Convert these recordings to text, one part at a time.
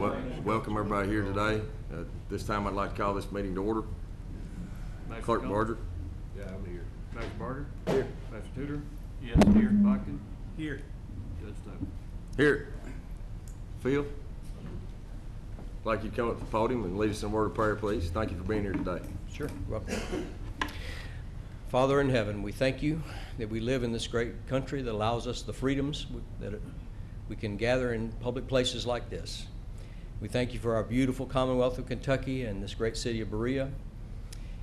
Welcome everybody here today. This time I'd like to call this meeting to order. Clerk Barger. Yeah, I'm here. Master Barger? Here. Master Tudor? Yes, here. Botkin? Here. Judge Stover? Here. Phil. I'd like you to come up to the podium and lead us in a word of prayer, please. Thank you for being here today. Sure, welcome. Father in heaven, we thank you that we live in this great country that allows us the freedoms that we can gather in public places like this. We thank you for our beautiful Commonwealth of Kentucky and this great city of Berea. And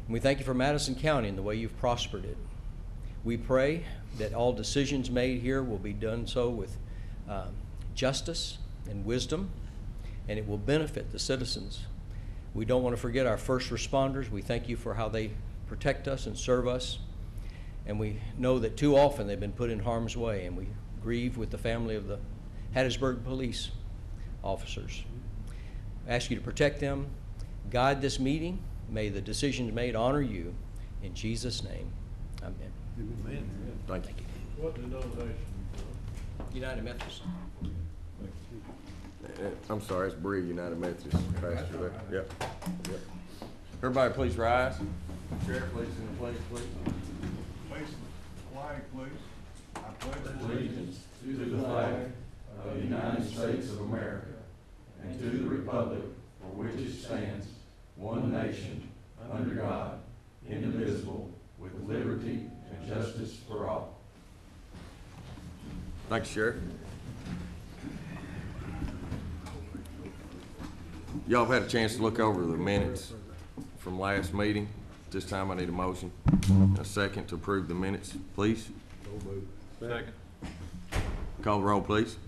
we thank you for Madison County and the way you've prospered it. We pray that all decisions made here will be done so with justice and wisdom, and it will benefit the citizens. We don't want to forget our first responders. We thank you for how they protect us and serve us. And we know that too often they've been put in harm's way, and we grieve with the family of the Hattiesburg police officers. I ask you to protect them, guide this meeting. May the decisions made honor you. In Jesus' name, amen. Amen. Thank you. What denomination? United Methodist. I'm sorry, it's Berea United Methodist pastor there. Yep. Everybody please rise. Sheriff, please in the pledge, please. Face the flag, please. I pledge allegiance to the flag of the United States of America and to the republic for which it stands, one nation, under God, indivisible, with liberty and justice for all. Thank you, Sheriff. Y'all have had a chance to look over the minutes from last meeting. This time I need a motion and a second to approve the minutes, please. Second. Call the roll, please.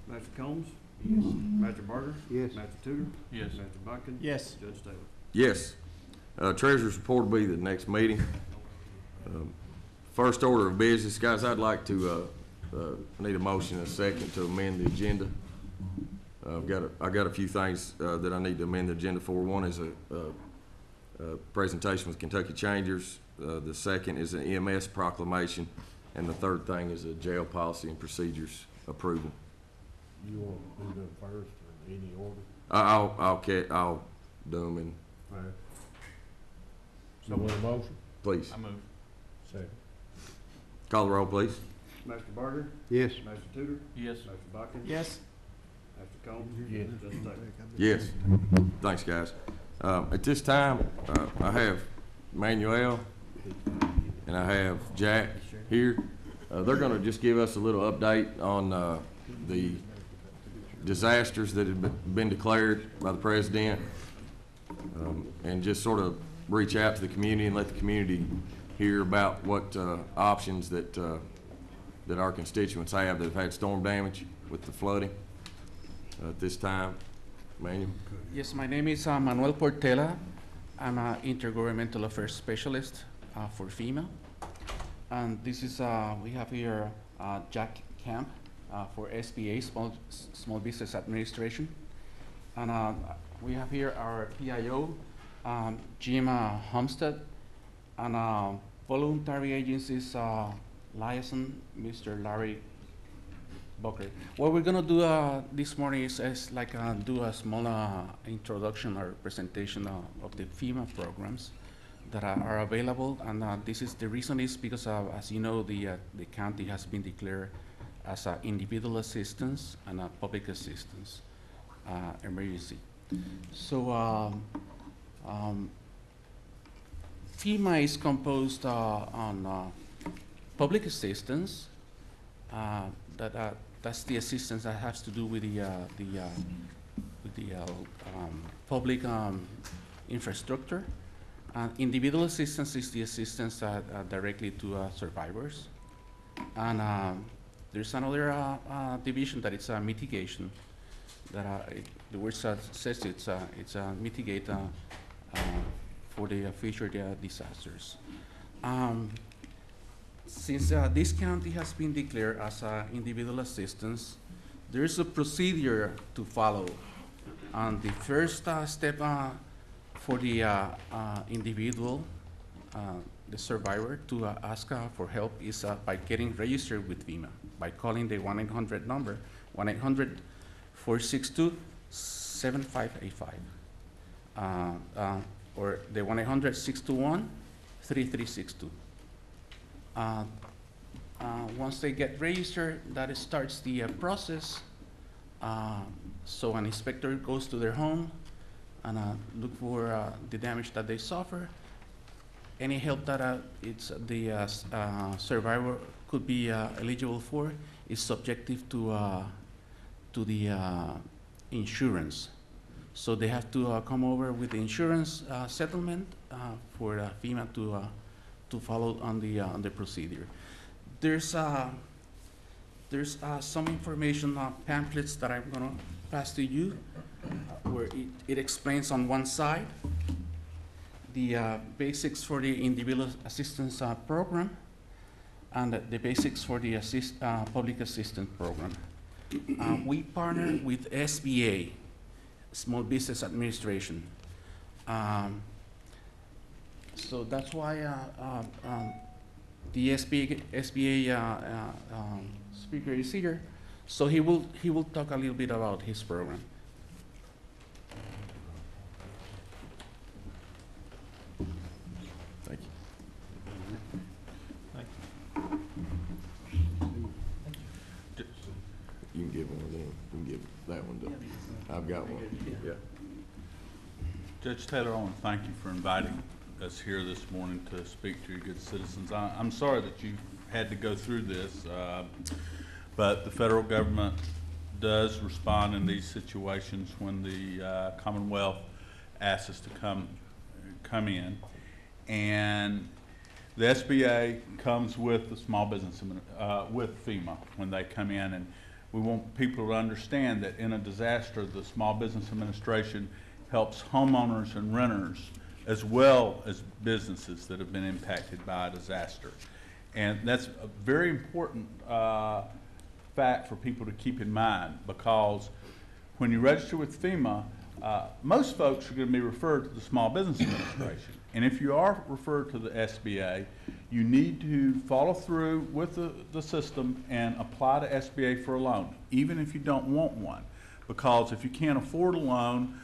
Master Combs? Yes. Master Barger? Yes. Master Tudor? Yes. Master Botkin? Yes. Judge Stover? Yes. Treasurer's report will be the next meeting. First order of business, guys, I'd like to need a motion and a second to amend the agenda. I've got a few things that I need to amend the agenda for. One is a presentation with Kentucky Changers. The second is an EMS proclamation, and the third thing is a jail policy and procedures approval. You want to do them first or in any order? I'll do them in, All right. So want a motion? please. I move. Second. Call the roll, please. Master Barger? Yes. Master Tudor? Yes. Master Botkin? Yes. Master Combs? Yes. Judge Stover? Yes. Thanks, guys. At this time, I have Manuel and I have Jack here. They're going to just give us a little update on the disasters that have been declared by the president, and just sort of reach out to the community and let the community hear about what options that our constituents have that have had storm damage with the flooding at this time. Manuel? Yes, my name is Manuel Portela. I'm an intergovernmental affairs specialist for FEMA. And this is, we have here Jack Camp for SBA, Small Business Administration. And we have here our PIO, Jim Homestead, and voluntary agencies, liaison, Mr. Larry Booker. What we're gonna do this morning is like do a small introduction or presentation of the FEMA programs that are available, and this is the reason is because as you know, the county has been declared as individual assistance and public assistance emergency. So FEMA is composed on public assistance. That's the assistance that has to do with the public infrastructure. Individual assistance is the assistance directly to survivors. And there's another division that it's mitigation. That the word says it's mitigate for the future disasters. Since this county has been declared as individual assistance, there is a procedure to follow. And the first step for the individual, the survivor, to ask for help is by getting registered with FEMA, by calling the 1-800 number, 1-800 462-7585. Or the 1-800-621-3362. Once they get registered, that starts the process. So an inspector goes to their home and look for the damage that they suffer. Any help that the survivor could be eligible for is subjective to the insurance. So they have to come over with the insurance settlement for FEMA to follow on the procedure. There's some information pamphlets that I'm gonna pass to you, where it explains on one side the basics for the individual assistance program and the basics for the public assistance program. We partner with SBA, Small Business Administration. So that's why the SBA speaker is here. So he will talk a little bit about his program. Thank you. You can give one of them. You can give that one to, I've got one. Yeah. Judge Taylor, I want to thank you for inviting us here this morning to speak to your good citizens. I'm sorry that you had to go through this, but the federal government does respond in these situations when the Commonwealth asks us to come in. And the SBA comes with the small business, with FEMA when they come in, and we want people to understand that in a disaster, the Small Business Administration helps homeowners and renters as well as businesses that have been impacted by a disaster. And that's a very important fact for people to keep in mind, because when you register with FEMA, most folks are going to be referred to the Small Business Administration. And if you are referred to the SBA, you need to follow through with the system and apply to SBA for a loan, even if you don't want one. Because if you can't afford a loan,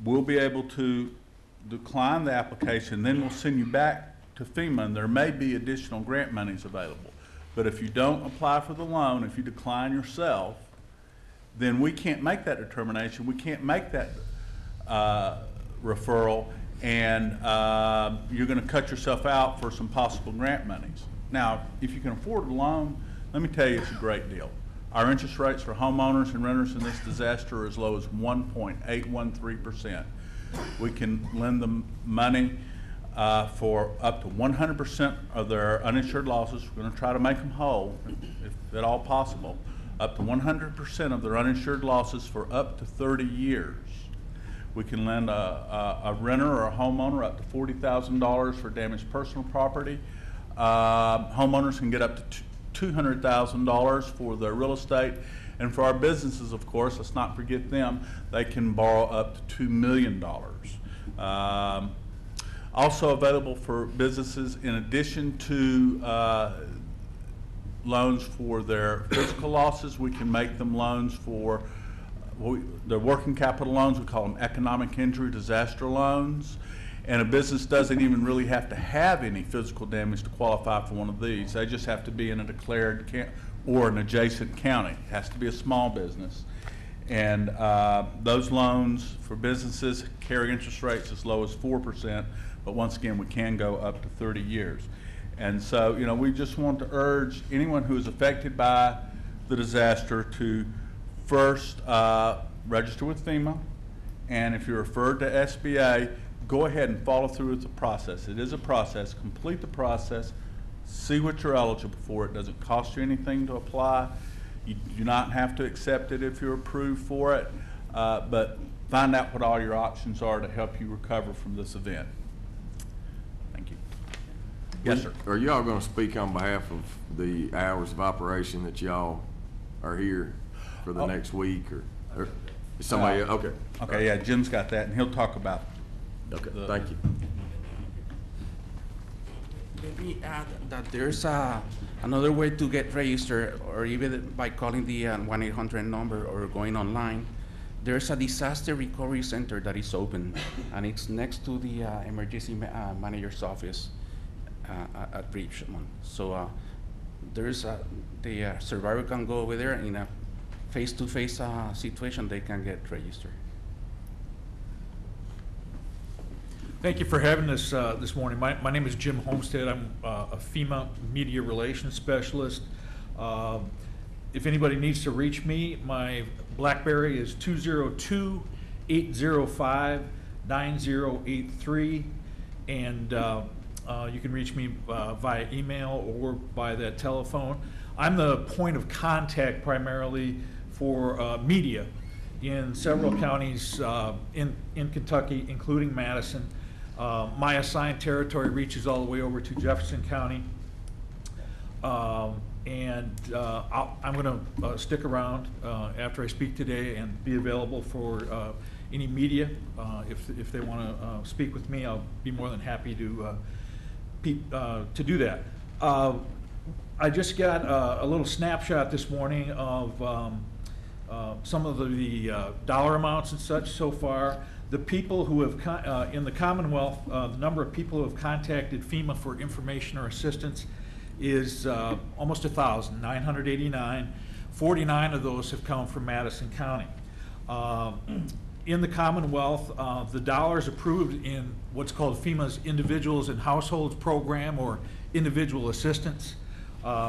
we'll be able to decline the application, then we'll send you back to FEMA, and there may be additional grant monies available. But if you don't apply for the loan, if you decline yourself, then we can't make that determination. We can't make that referral, and you're going to cut yourself out for some possible grant monies. Now, if you can afford a loan, let me tell you, it's a great deal. Our interest rates for homeowners and renters in this disaster are as low as 1.813%. We can lend them money for up to 100% of their uninsured losses. We're going to try to make them whole, if at all possible, up to 100% of their uninsured losses for up to 30 years. We can lend a renter or a homeowner up to $40,000 for damaged personal property. Homeowners can get up to $200,000 for their real estate. And for our businesses, of course, let's not forget them, they can borrow up to $2 million. Also available for businesses, in addition to loans for their physical losses, we can make them loans for their working capital loans. We call them economic injury disaster loans. And a business doesn't even really have to have any physical damage to qualify for one of these. They just have to be in a declared or an adjacent county. It has to be a small business. And those loans for businesses carry interest rates as low as 4%, but once again, we can go up to 30 years. And so, you know, we just want to urge anyone who is affected by the disaster to first register with FEMA, and if you're referred to SBA, go ahead and follow through with the process. It is a process. Complete the process. See what you're eligible for. It doesn't cost you anything to apply. You do not have to accept it if you're approved for it, but find out what all your options are to help you recover from this event. Thank you. Yes, sir. Are y'all going to speak on behalf of the hours of operation that y'all are here for the next week, or somebody else? Okay. Okay, yeah, Jim's got that, and he'll talk about. Okay, thank you. Let me add that there's another way to get registered, or even by calling the 1-800 number or going online. there's a disaster recovery center that is open, and it's next to the emergency manager's office at Richmond. So there's the survivor can go over there in a face-to-face situation. They can get registered. Thank you for having us this morning. My name is Jim Homestead. I'm a FEMA Media Relations Specialist. If anybody needs to reach me, my BlackBerry is 202-805-9083, and you can reach me via email or by that telephone. I'm the point of contact primarily for media in several counties in Kentucky, including Madison. My assigned territory reaches all the way over to Jefferson County. I'm going to stick around after I speak today and be available for any media. If they want to speak with me, I'll be more than happy to do that. I just got a little snapshot this morning of some of the dollar amounts and such so far. The people who have, in the Commonwealth, the number of people who have contacted FEMA for information or assistance is almost 1,000, 989. 49 of those have come from Madison County. In the Commonwealth, the dollars approved in what's called FEMA's Individuals and Households Program, or individual assistance.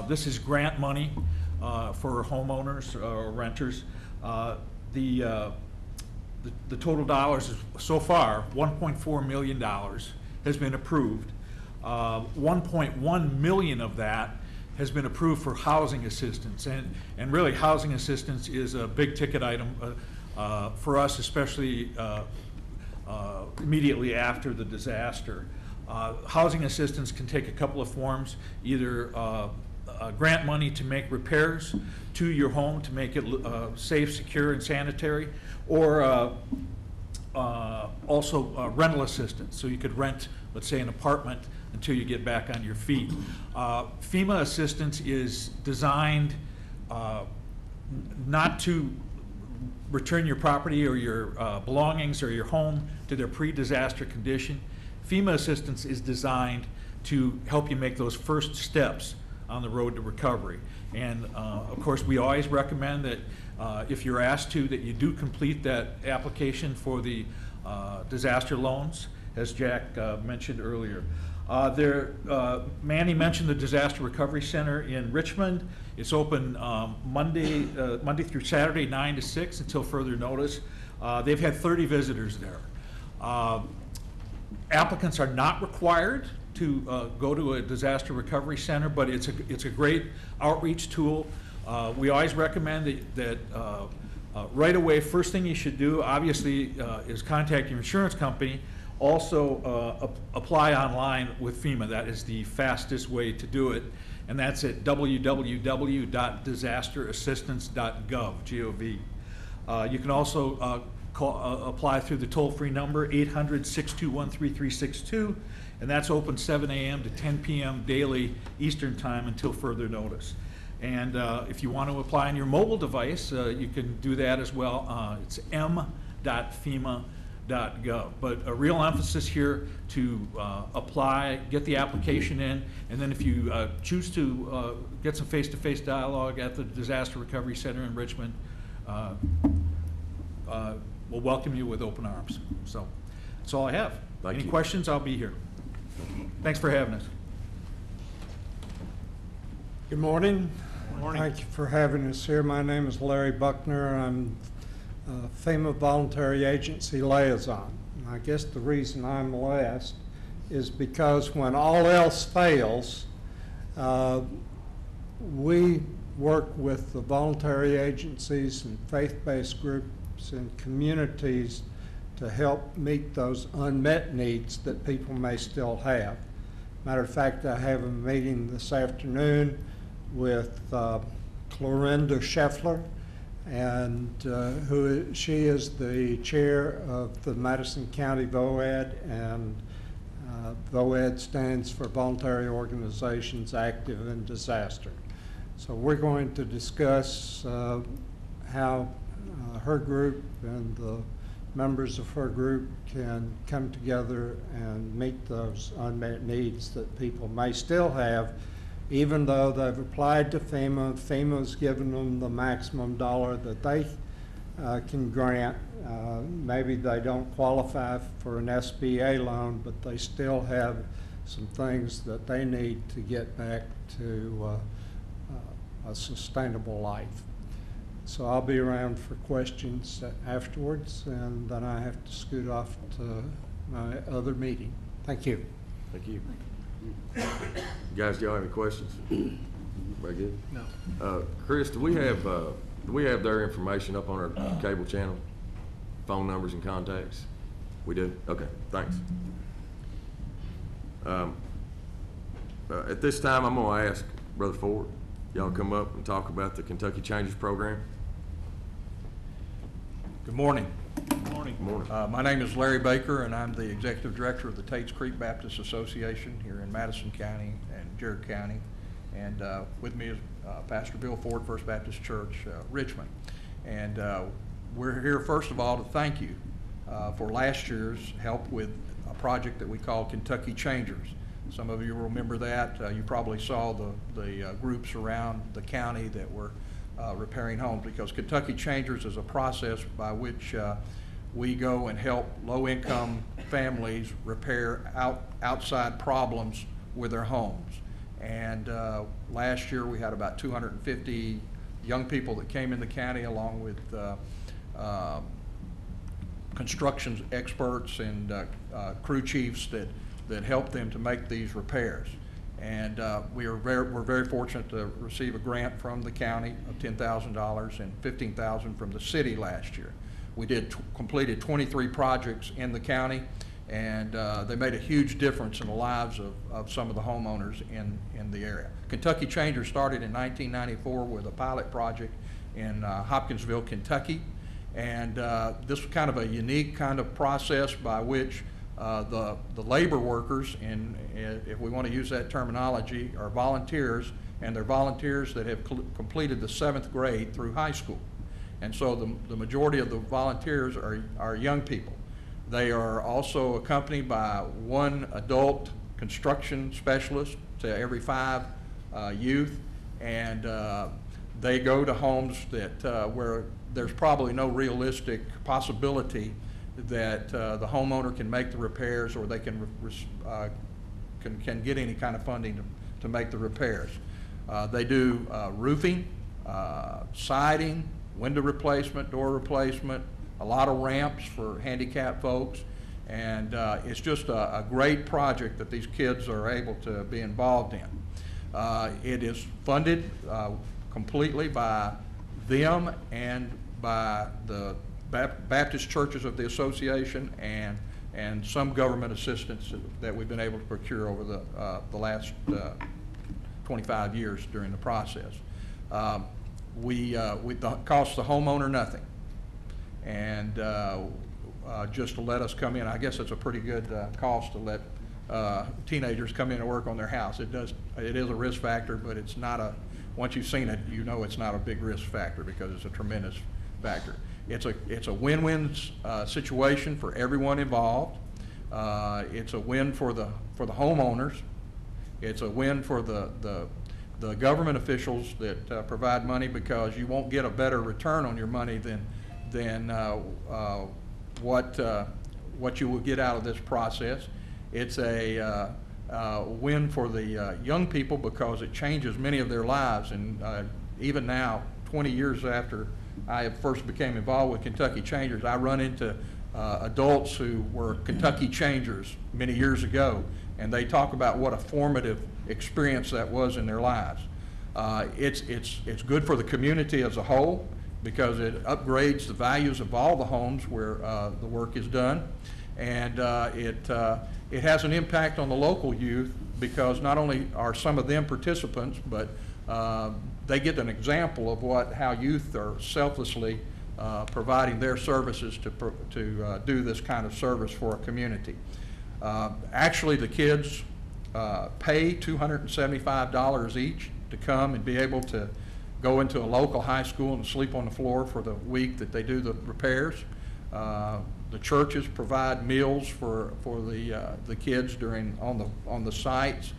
This is grant money for homeowners or renters. The total dollars is, so far, $1.4 million has been approved. 1.1 million of that has been approved for housing assistance, and really housing assistance is a big ticket item for us, especially immediately after the disaster. Housing assistance can take a couple of forms, either grant money to make repairs to your home to make it safe, secure, and sanitary, or also rental assistance. So you could rent, let's say, an apartment until you get back on your feet. FEMA assistance is designed not to return your property or your belongings or your home to their pre-disaster condition. FEMA assistance is designed to help you make those first steps on the road to recovery. And of course, we always recommend that if you're asked to, that you do complete that application for the disaster loans, as Jack mentioned earlier. Manny mentioned the Disaster Recovery Center in Richmond. It's open Monday through Saturday, 9 to 6 until further notice. They've had 30 visitors there. Applicants are not required to go to a disaster recovery center, but it's a great outreach tool. We always recommend that right away, first thing you should do, obviously, is contact your insurance company. Also, apply online with FEMA. That is the fastest way to do it, and that's at www.disasterassistance.gov, G-O-V. You can also apply through the toll-free number, 800-621-3362, and that's open 7 a.m. to 10 p.m. daily Eastern Time until further notice. And if you want to apply on your mobile device, you can do that as well. It's m.fema.gov. But a real emphasis here to apply, get the application in, and then if you choose to get some face-to-face dialogue at the Disaster Recovery Center in Richmond, we'll welcome you with open arms. So that's all I have. Any questions, I'll be here. Thanks for having us. Good morning. Good morning. Thank you for having us here. My name is Larry Buckner. I'm FEMA Voluntary Agency Liaison. And I guess the reason I'm last is because when all else fails, we work with the voluntary agencies and faith-based groups and communities to help meet those unmet needs that people may still have. Matter of fact, I have a meeting this afternoon with Clorinda Scheffler, and she is the chair of the Madison County VOAD, and VOAD stands for Voluntary Organizations Active in Disaster. So we're going to discuss how her group and the members of her group can come together and meet those unmet needs that people may still have, even though they've applied to FEMA. FEMA's given them the maximum dollar that they can grant. Maybe they don't qualify for an SBA loan, but they still have some things that they need to get back to a sustainable life. So I'll be around for questions afterwards, and then I have to scoot off to my other meeting. Thank you. Thank you. Guys, do y'all have any questions? Very good. No. Chris, do we have their information up on our cable channel? Phone numbers and contacts? We do? Okay, thanks. At this time, I'm gonna ask Brother Ford, y'all come up and talk about the Kentucky Changes Program. Good morning. Good morning. Good morning. My name is Larry Baker, and I'm the Executive Director of the Tates Creek Baptist Association here in Madison County and Jared County. And with me is Pastor Bill Ford, First Baptist Church, Richmond. And we're here, first of all, to thank you for last year's help with a project that we call Kentucky Changers. Some of you will remember that. You probably saw the groups around the county that were repairing homes, because Kentucky Changers is a process by which we go and help low-income families repair outside problems with their homes. And last year we had about 250 young people that came in the county, along with construction experts and crew chiefs that helped them to make these repairs. And we're very fortunate to receive a grant from the county of $10,000 and $15,000 from the city last year. We completed 23 projects in the county, and they made a huge difference in the lives of some of the homeowners in the area. Kentucky Changers started in 1994 with a pilot project in Hopkinsville, Kentucky, and this was kind of a unique kind of process by which the labor workers, and if we want to use that terminology, are volunteers, and they're volunteers that have completed the 7th grade through high school. And so the majority of the volunteers are young people. They are also accompanied by one adult construction specialist to every 5 youth, and they go to homes that where there's probably no realistic possibility that the homeowner can make the repairs, or they can get any kind of funding to make the repairs. They do roofing, siding, window replacement, door replacement, a lot of ramps for handicapped folks, and it's just a great project that these kids are able to be involved in. It is funded completely by them and by the Baptist churches of the association, and some government assistance that we've been able to procure over the last 25 years during the process. We cost the homeowner nothing, and just to let us come in, I guess it's a pretty good cost to let teenagers come in and work on their house. It is a risk factor, but it's not a, once you've seen it, you know it's not a big risk factor, because it's a tremendous factor. It's a win-win situation for everyone involved. It's a win for the homeowners. It's a win for the government officials that provide money, because you won't get a better return on your money than what you will get out of this process. It's a win for the young people, because it changes many of their lives. And even now, 20 years after I first became involved with Kentucky Changers, I run into adults who were Kentucky Changers many years ago, and they talk about what a formative experience that was in their lives. It's good for the community as a whole, because it upgrades the values of all the homes where the work is done, and it has an impact on the local youth, because not only are some of them participants, but they get an example of how youth are selflessly providing their services to do this kind of service for a community. Actually, the kids pay $275 each to come and be able to go into a local high school and sleep on the floor for the week that they do the repairs. The churches provide meals for the kids on the sites.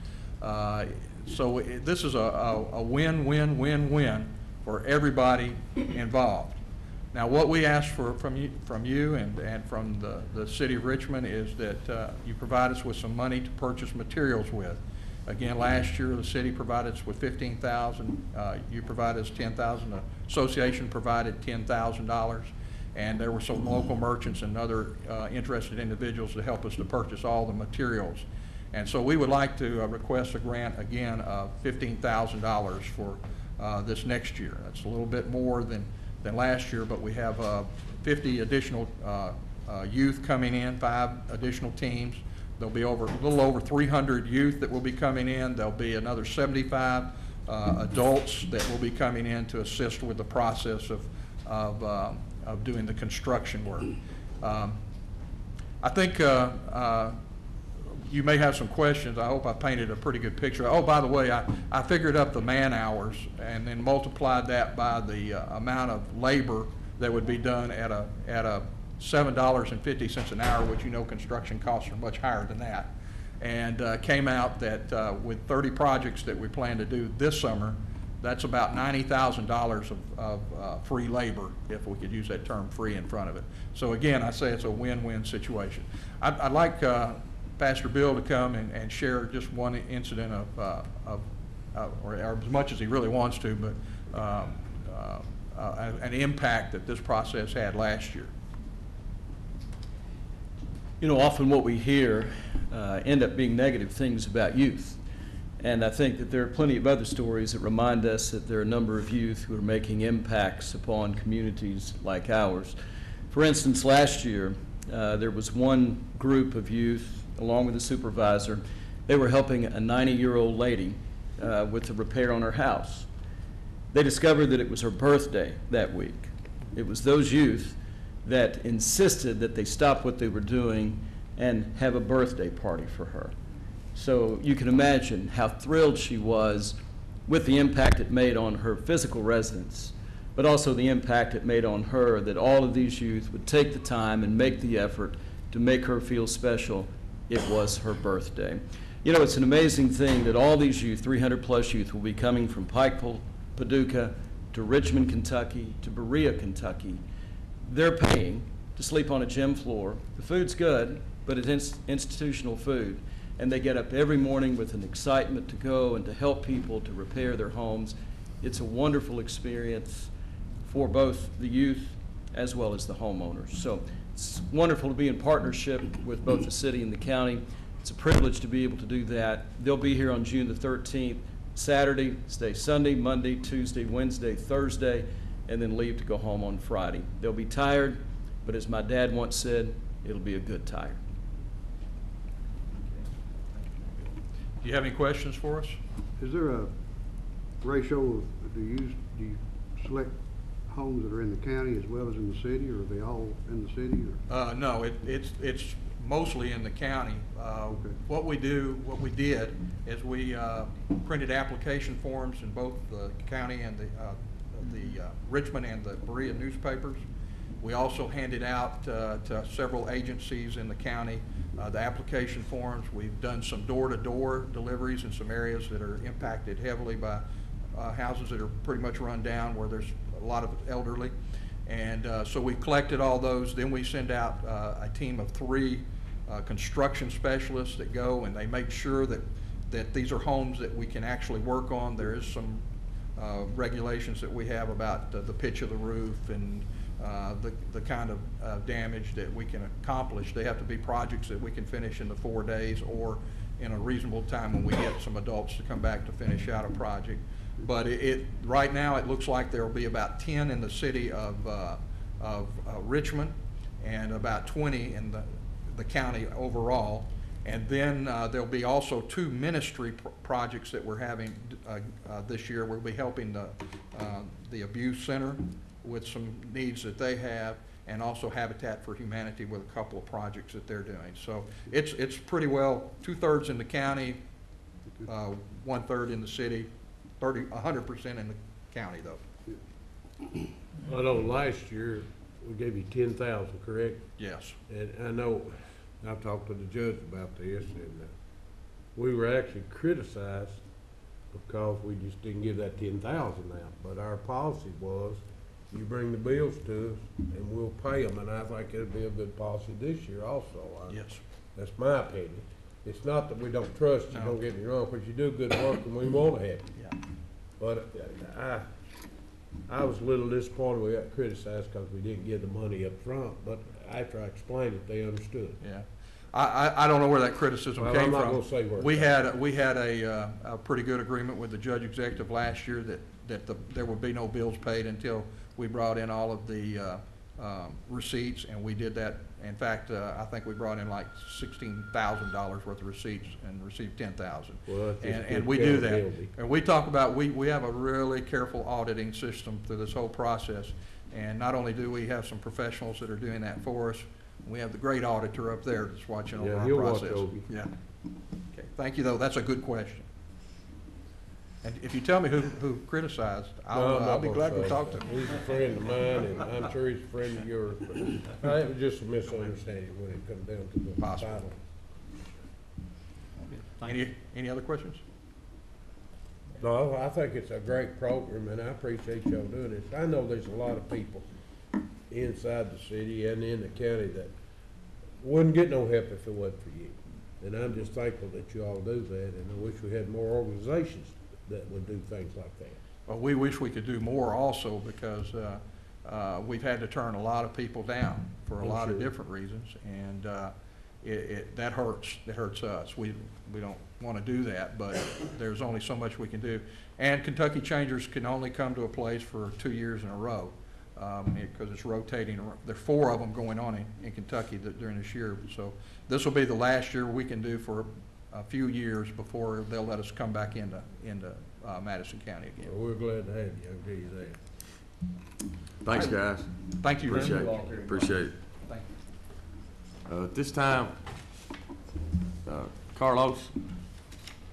So this is a win-win-win-win for everybody involved. Now, what we ask from you and from the city of Richmond is that you provide us with some money to purchase materials with. Again, last year the city provided us with $15,000. You provided us $10,000. The association provided $10,000, and there were some local merchants and other interested individuals to help us to purchase all the materials. And so we would like to request a grant again of $15,000 for this next year. That's a little bit more than last year, but we have 50 additional youth coming in, 5 additional teams. There'll be a little over 300 youth that will be coming in. There'll be another 75 adults that will be coming in to assist with the process of doing the construction work. I think you may have some questions. I hope I painted a pretty good picture. Oh, by the way, I figured up the man hours and then multiplied that by the amount of labor that would be done at a $7.50 an hour, which you know construction costs are much higher than that, and came out that with 30 projects that we plan to do this summer, that's about $90,000 of free labor, if we could use that term free in front of it. So again, I say it's a win-win situation. I'd like Pastor Bill to come and share just one incident or as much as he really wants to, but an impact that this process had last year. You know, often what we hear end up being negative things about youth. And I think that there are plenty of other stories that remind us that there are a number of youth who are making impacts upon communities like ours. For instance, last year, there was one group of youth, along with a supervisor. They were helping a 90-year-old lady with a repair on her house. They discovered that it was her birthday that week. It was those youth that insisted that they stop what they were doing and have a birthday party for her. So you can imagine how thrilled she was with the impact it made on her physical residence, but also the impact it made on her that all of these youth would take the time and make the effort to make her feel special. It was her birthday. You know, it's an amazing thing that all these youth, 300 plus youth, will be coming from Pikeville, Paducah, to Richmond, Kentucky, to Berea, Kentucky. They're paying to sleep on a gym floor. The food's good, but it's institutional food. And they get up every morning with an excitement to go and to help people to repair their homes. It's a wonderful experience for both the youth as well as the homeowners. So it's wonderful to be in partnership with both the city and the county. It's a privilege to be able to do that. They'll be here on June the 13th, Saturday, stay Sunday, Monday, Tuesday, Wednesday, Thursday, and then leave to go home on Friday. They'll be tired, but as my dad once said, it'll be a good tire. Do you have any questions for us? Is there a ratio of, do you select homes that are in the county as well as in the city, or are they all in the city? Or? No, it's mostly in the county. Okay. What we did is we printed application forms in both the county and the Richmond and the Berea newspapers. We also handed out to several agencies in the county the application forms. We've done some door-to-door deliveries in some areas that are impacted heavily by houses that are pretty much run down, where there's a lot of elderly. And so we collected all those. Then we send out a team of 3 construction specialists that go and they make sure that these are homes that we can actually work on. There is some regulations that we have about the pitch of the roof and the kind of damage that we can accomplish. They have to be projects that we can finish in the 4 days or in a reasonable time when we get some adults to come back to finish out a project. But right now it looks like there will be about 10 in the city of Richmond and about 20 in the county overall. And then there'll be also 2 ministry projects that we're having this year. We'll be helping the Abuse Center with some needs that they have, and also Habitat for Humanity with a couple of projects that they're doing. So it's pretty well 2/3 in the county, 1/3 in the city, 100% county, though. I know last year, we gave you 10,000, correct? Yes. And I know, I've talked to the judge about this, and we were actually criticized because we just didn't give that 10,000 out. But our policy was, you bring the bills to us, and we'll pay them, and I think it'd be a good policy this year also. Yes. That's my opinion. It's not that we don't trust you, No. don't get me wrong, because you do good work and we want to help you. Yeah. But I was a little disappointed we got criticized because we didn't give the money up front, but after I explained it, they understood. Yeah. I don't know where that criticism Well, came I'm from. not gonna say where it We came had a pretty good agreement with the judge executive last year that there would be no bills paid until we brought in all of the receipts, and we did that. In fact, I think we brought in like $16,000 worth of receipts and received 10,000. Well, that's just And good we do that. accountability. And we talk about, we have a really careful auditing system through this whole process. And not only do we have some professionals that are doing that for us, we have the great auditor up there that's watching over Yeah, our he'll watch process. over you. Yeah. Okay, thank you, though. That's a good question. And if you tell me who criticized, No, I'm I'll not be gonna glad to say. talk to him. He's a friend of mine, and I'm sure he's a friend of yours, but it was just a misunderstanding when it comes down to the Possible. title. Any other questions? No, I think it's a great program, and I appreciate y'all doing this. I know there's a lot of people inside the city and in the county that wouldn't get no help if it wasn't for you. And I'm just thankful that you all do that, and I wish we had more organizations that would do things like that. Well, we wish we could do more also, because we've had to turn a lot of people down for a I'm lot of sure. different reasons, and that hurts. It hurts us. We don't want to do that, but there's only so much we can do. And Kentucky Changers can only come to a place for 2 years in a row, because it's rotating. There are 4 of them going on in Kentucky during this year. So this will be the last year we can do for a few years before they'll let us come back into Madison County again. Well, we're glad to have you, I'll tell you that. Thanks, guys. Thank you, Appreciate Randy. it. Appreciate it. Thank you. At this time, Carlos,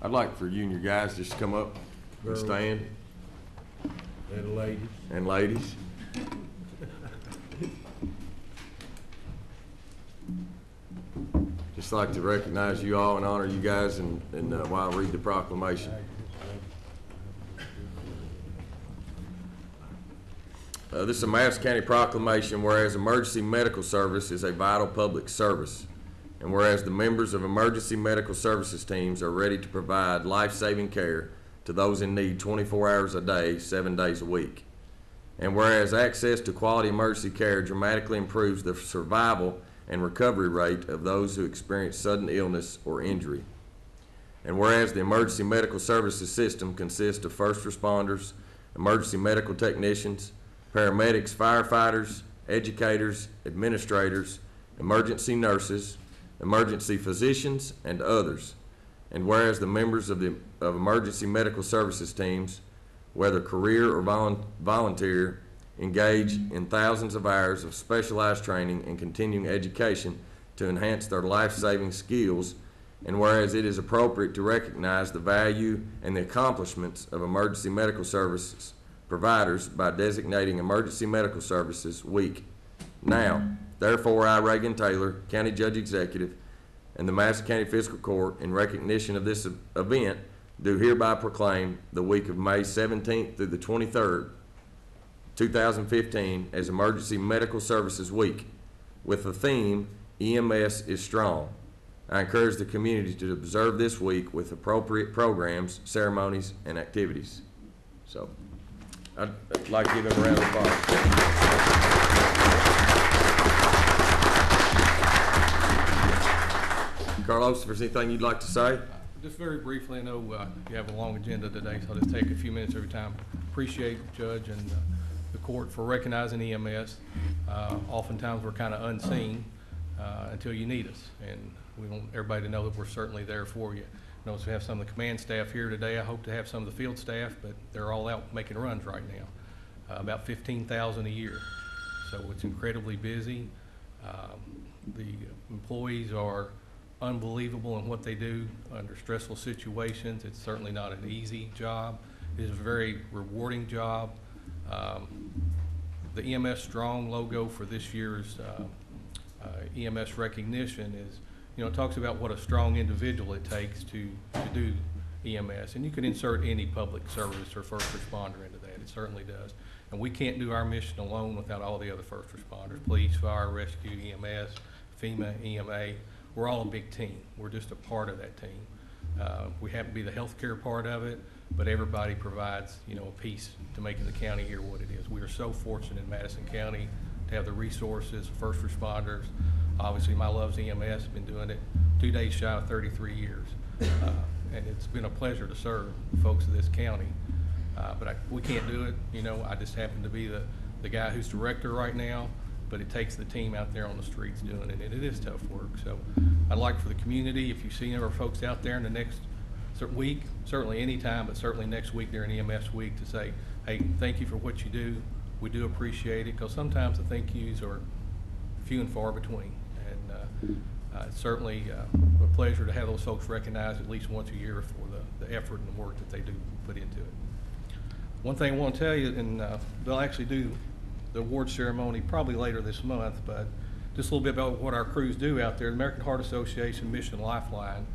I'd like for you and your guys just to come up and Girls. stand, And ladies. and ladies. Just like to recognize you all and honor you guys, and while I read the proclamation. This is a Madison County proclamation, whereas emergency medical service is a vital public service, and whereas the members of emergency medical services teams are ready to provide life-saving care to those in need 24 hours a day, 7 days a week. And whereas access to quality emergency care dramatically improves the survival and recovery rate of those who experience sudden illness or injury. And whereas the emergency medical services system consists of first responders, emergency medical technicians, paramedics, firefighters, educators, administrators, emergency nurses, emergency physicians, and others. And whereas the members of emergency medical services teams, whether career or volunteer, engage in thousands of hours of specialized training and continuing education to enhance their life-saving skills, and whereas it is appropriate to recognize the value and the accomplishments of emergency medical services providers by designating Emergency Medical Services Week. Now, therefore, I, Reagan Taylor, County Judge Executive, and the Madison County Fiscal Court, in recognition of this event, do hereby proclaim the week of May 17th through the 23rd, 2015, as Emergency Medical Services Week, with the theme, EMS is Strong. I encourage the community to observe this week with appropriate programs, ceremonies, and activities. So, I'd like to give them a round of applause. Carlos, if there's anything you'd like to say? Just very briefly, I know you have a long agenda today, so I'll just take a few minutes every time. Appreciate the judge and the court for recognizing EMS. Oftentimes we're kind of unseen until you need us, and we want everybody to know that we're certainly there for you. Notice we have some of the command staff here today. I hope to have some of the field staff, but they're all out making runs right now, about 15,000 a year. So it's incredibly busy. The employees are unbelievable in what they do under stressful situations. It's certainly not an easy job, It is a very rewarding job. The EMS Strong logo for this year's EMS recognition is, it talks about what a strong individual it takes to do EMS. And you can insert any public service or first responder into that. It certainly does. And we can't do our mission alone without all the other first responders, police, fire, rescue, EMS, FEMA, EMA. We're all a big team. We're just a part of that team. We happen to be the healthcare part of it, but everybody provides, a piece to making the county here what it is. We are so fortunate in Madison County to have the resources, first responders. Obviously, my love's EMS, been doing it 2 days shy of 33 years. And it's been a pleasure to serve the folks of this county. But we can't do it, I just happen to be the guy who's director right now, but it takes the team out there on the streets doing it, and it is tough work. So I'd like for the community, if you see our folks out there in the next week, certainly any time, but certainly next week during EMS week, to say, hey, thank you for what you do. We do appreciate it, because sometimes the thank yous are few and far between. And it's certainly a pleasure to have those folks recognized at least once a year for the effort and the work that they do put into it. One thing I want to tell you, and they'll actually do the award ceremony probably later this month, but just a little bit about what our crews do out there. The American Heart Association Mission Lifeline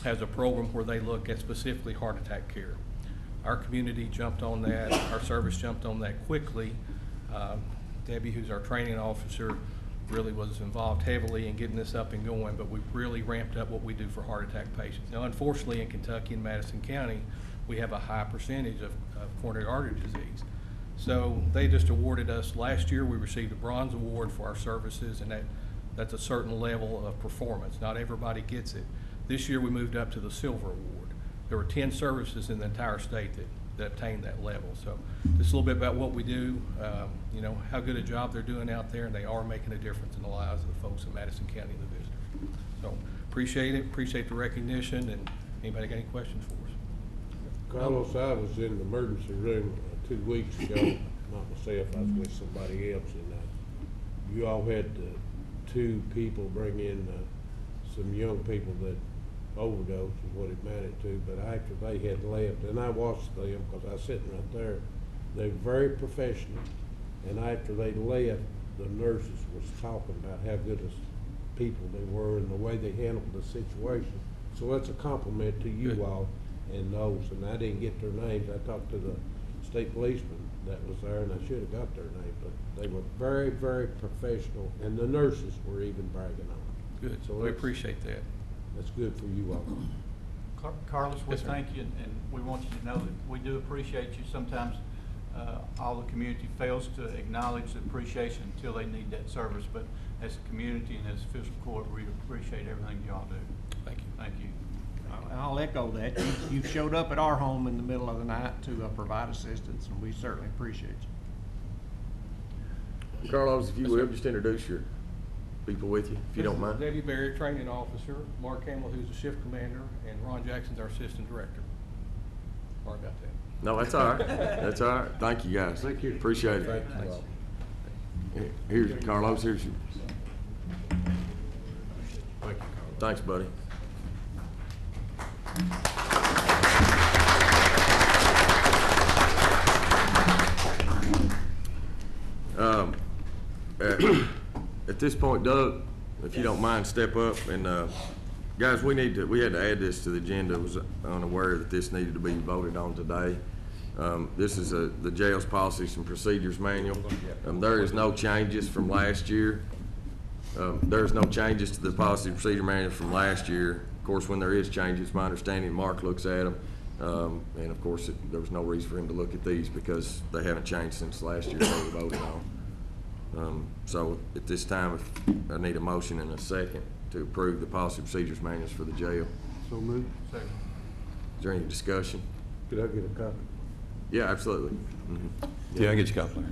has a program where they look at specifically heart attack care. Our community jumped on that, our service jumped on that quickly. Debbie, who's our training officer, really was involved heavily in getting this up and going, but we've really ramped up what we do for heart attack patients. Now, unfortunately, in Kentucky and Madison County, we have a high percentage of coronary artery disease. So they just awarded us, last year we received a bronze award for our services, and that's a certain level of performance. Not everybody gets it. This year we moved up to the silver award. There were 10 services in the entire state that obtained that level. So just a little bit about what we do, how good a job they're doing out there, and they are making a difference in the lives of the folks in Madison County and the visitors. So appreciate it, appreciate the recognition, and anybody got any questions for us? Carlos, I was in the emergency room 2 weeks ago, not myself, I was with somebody else, and you all had 2 people bring in some young people that overdosed is what it amounted to, but after they had left, and I watched them because I was sitting right there, they were very professional, and after they left, the nurses was talking about how good as people they were and the way they handled the situation. So that's a compliment to you all and those, and I didn't get their names. I talked to the state policeman that was there, and I should have got their name, but they were very, very professional, and the nurses were even bragging on it. Good, So we appreciate that. That's good for you all. Carlos, we Yes, sir. thank you, and we want you to know that we do appreciate you. Sometimes all the community fails to acknowledge the appreciation until they need that service, but as a community and as fiscal court, we appreciate everything you all do. Thank you. Thank you. I'll echo that. You showed up at our home in the middle of the night to provide assistance, and we certainly appreciate you. Carlos, if you Yes, will, sir. just introduce your people with you, if you don't mind. Debbie Berry, training officer, Mark Campbell, who's the shift commander, and Ron Jackson's our assistant director. Sorry about that. No, that's all right. That's all right. Thank you, guys. Thank you. Appreciate it. Thank you all. Here's Carlos, here's your, Thank you, Carlos. thanks, buddy. At this point, Doug, if you don't mind, step up and, guys, we had to add this to the agenda. Was unaware that this needed to be voted on today. This is the jail's policies and procedures manual. There is no changes from last year. There's no changes to the policy and procedure manual from last year. Of course, when there is changes, my understanding, Mark looks at them. And of course, there was no reason for him to look at these because they haven't changed since last year they were voted on. So at this time, if I need a motion and a second to approve the policy and procedures manuals for the jail. So moved. Second. Is there any discussion? Could I get a copy? Yeah, absolutely. Yeah, I get your copy.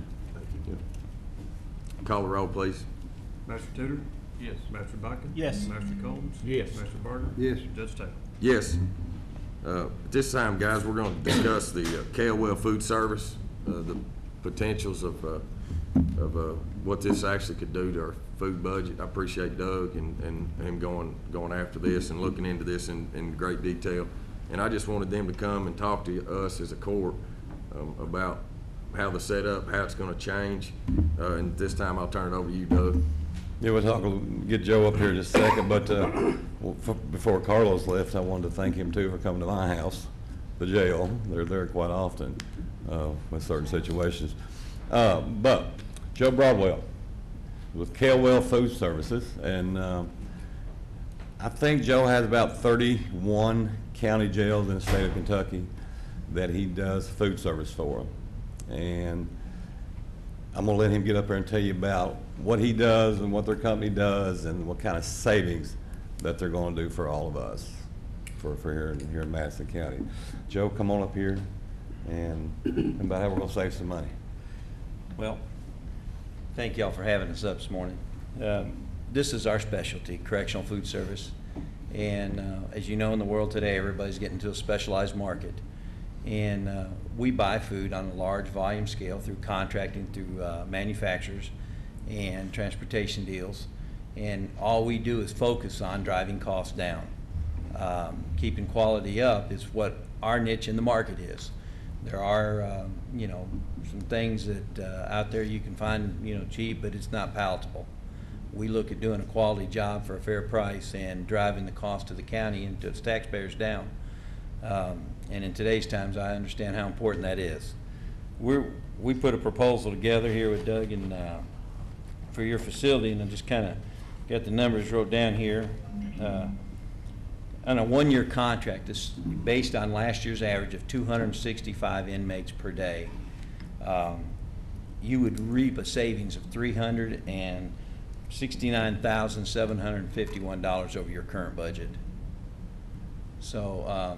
Call the roll, please. Master Tudor? Yes. Master Bucking? Yes. Master Combs? Yes. Master Barger? Yes. Judge Taylor? Yes. At this time, guys, we're going to discuss the KOL food service, the potentials of what this actually could do to our food budget. I appreciate Doug and him going after this and looking into this in great detail. And I just wanted them to come and talk to us as a court about how the setup, how it's gonna change. And this time I'll turn it over to you, Doug. Yeah, we'll talk, get Joe up here in just a second, but before Carlos left, I wanted to thank him too for coming to my house, the jail. They're there quite often with certain situations. But Joe Broadwell with Calewell Food Services, and I think Joe has about 31 county jails in the state of Kentucky that he does food service for. And I'm gonna let him get up there and tell you about what he does and what their company does and what kind of savings that they're gonna do for all of us for here in Madison County. Joe, come on up here and about how we're gonna save some money. Well, thank y'all for having us up this morning. This is our specialty, correctional food service. And as you know, in the world today, everybody's getting to a specialized market. And we buy food on a large volume scale through contracting through manufacturers and transportation deals. And all we do is focus on driving costs down. Keeping quality up is what our niche in the market is. There are, you know, some things that out there you can find, you know, cheap, but it's not palatable. We look at doing a quality job for a fair price and driving the cost of the county and its taxpayers down. And in today's times, I understand how important that is. We put a proposal together here with Doug and for your facility, and I just kind of got the numbers wrote down here. On a one-year contract, this based on last year's average of 265 inmates per day, you would reap a savings of $369,751 over your current budget. So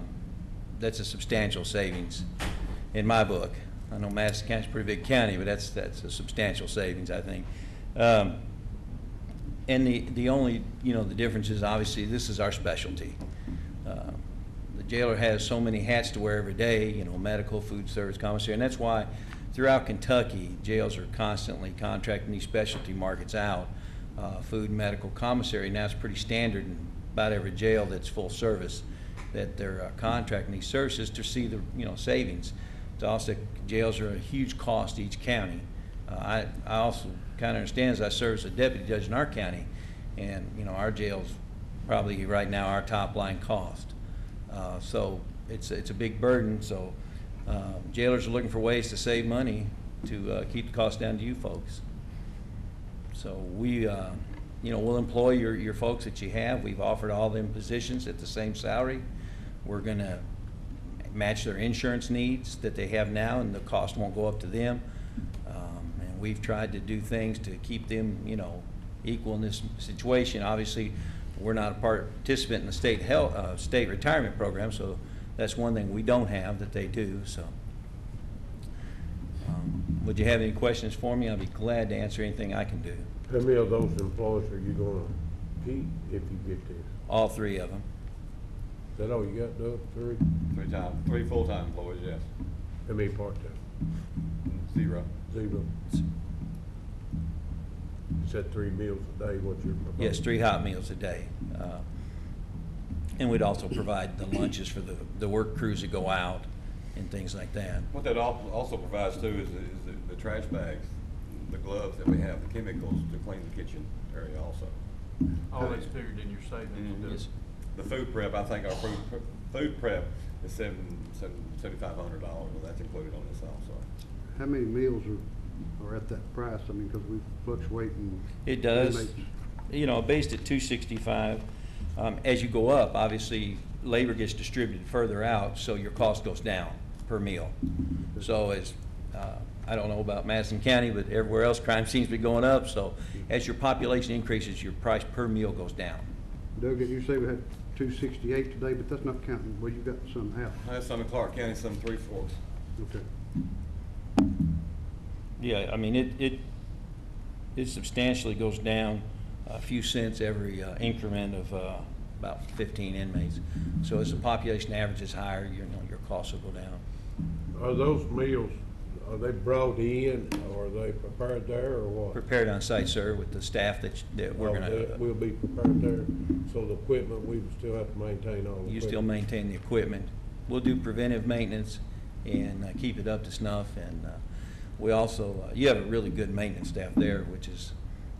that's a substantial savings in my book. I know Madison County's a pretty big county, but that's a substantial savings, I think. And the only, you know, the difference is obviously this is our specialty. The jailer has so many hats to wear every day, you know, medical, food service, commissary, and that's why throughout Kentucky, jails are constantly contracting these specialty markets out. Food, medical, commissary, now it's pretty standard in about every jail that's full service that they're contracting these services to see the, you know, savings. To also, jails are a huge cost to each county. I also kind of understand, as I serve as a deputy judge in our county, and you know, our jail's probably right now our top line cost. So it's a big burden. So jailers are looking for ways to save money to keep the cost down to you folks. So we, you know, we'll employ your folks that you have. We've offered all them positions at the same salary. We're going to match their insurance needs that they have now, and the cost won't go up to them. And we've tried to do things to keep them, you know, equal in this situation. Obviously, we're not a participant in the state retirement program, so that's one thing we don't have that they do. So, would you have any questions for me? I'll be glad to answer anything I can do. How many of those employees are you gonna keep if you get this? All three of them. Is that all you got, Doug? Three full-time employees, yes. How many part-time? Zero. Zero. Is that 3 meals a day, what you're proposing? Yes, 3 hot meals a day. And we'd also provide the lunches for the work crews that go out and things like that. What that also provides too is the trash bags, the gloves that we have, the chemicals to clean the kitchen area also. All that's figured in your savings. Yes. The food prep, I think our food prep is $7,500, and that's included on this also. How many meals are at that price? I mean, because we fluctuate in. It does. inmates. You know, based at 265. As you go up, obviously, labor gets distributed further out, so your cost goes down per meal. So as, I don't know about Madison County, but everywhere else, crime seems to be going up. So as your population increases, your price per meal goes down. Doug, you say we had 268 today, but that's not counting, well, you've got some out. I have some in Clark County, some in Three Forks. Okay. Yeah, I mean, it substantially goes down a few cents every increment of about 15 inmates. So as the population average is higher, your costs will go down. Are those meals Are they brought in, or are they prepared there, or what? Prepared on site, sir, with the staff that we're Oh, gonna, We'll be prepared there, so the equipment, we would still have to maintain all the you still equipment. maintain the equipment. We'll do preventive maintenance and keep it up to snuff, and we also, you have a really good maintenance staff there, which is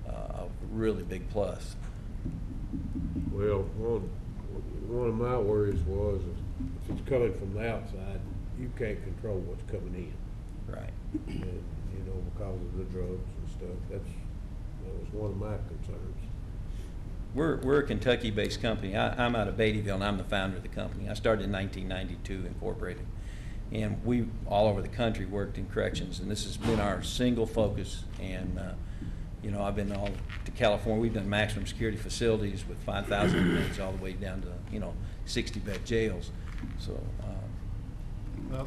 a really big plus. Well, one of my worries was, if it's coming from the outside, you can't control what's coming in. Right. And, you know, because of the drugs and stuff, that was one of my concerns. We're a Kentucky-based company. I'm out of Beattyville, and I'm the founder of the company. I started in 1992, incorporated. And we, all over the country, worked in corrections, and this has been our single focus. And, you know, I've been all to California. We've done maximum security facilities with 5,000 inmates all the way down to, you know, 60-bed jails. So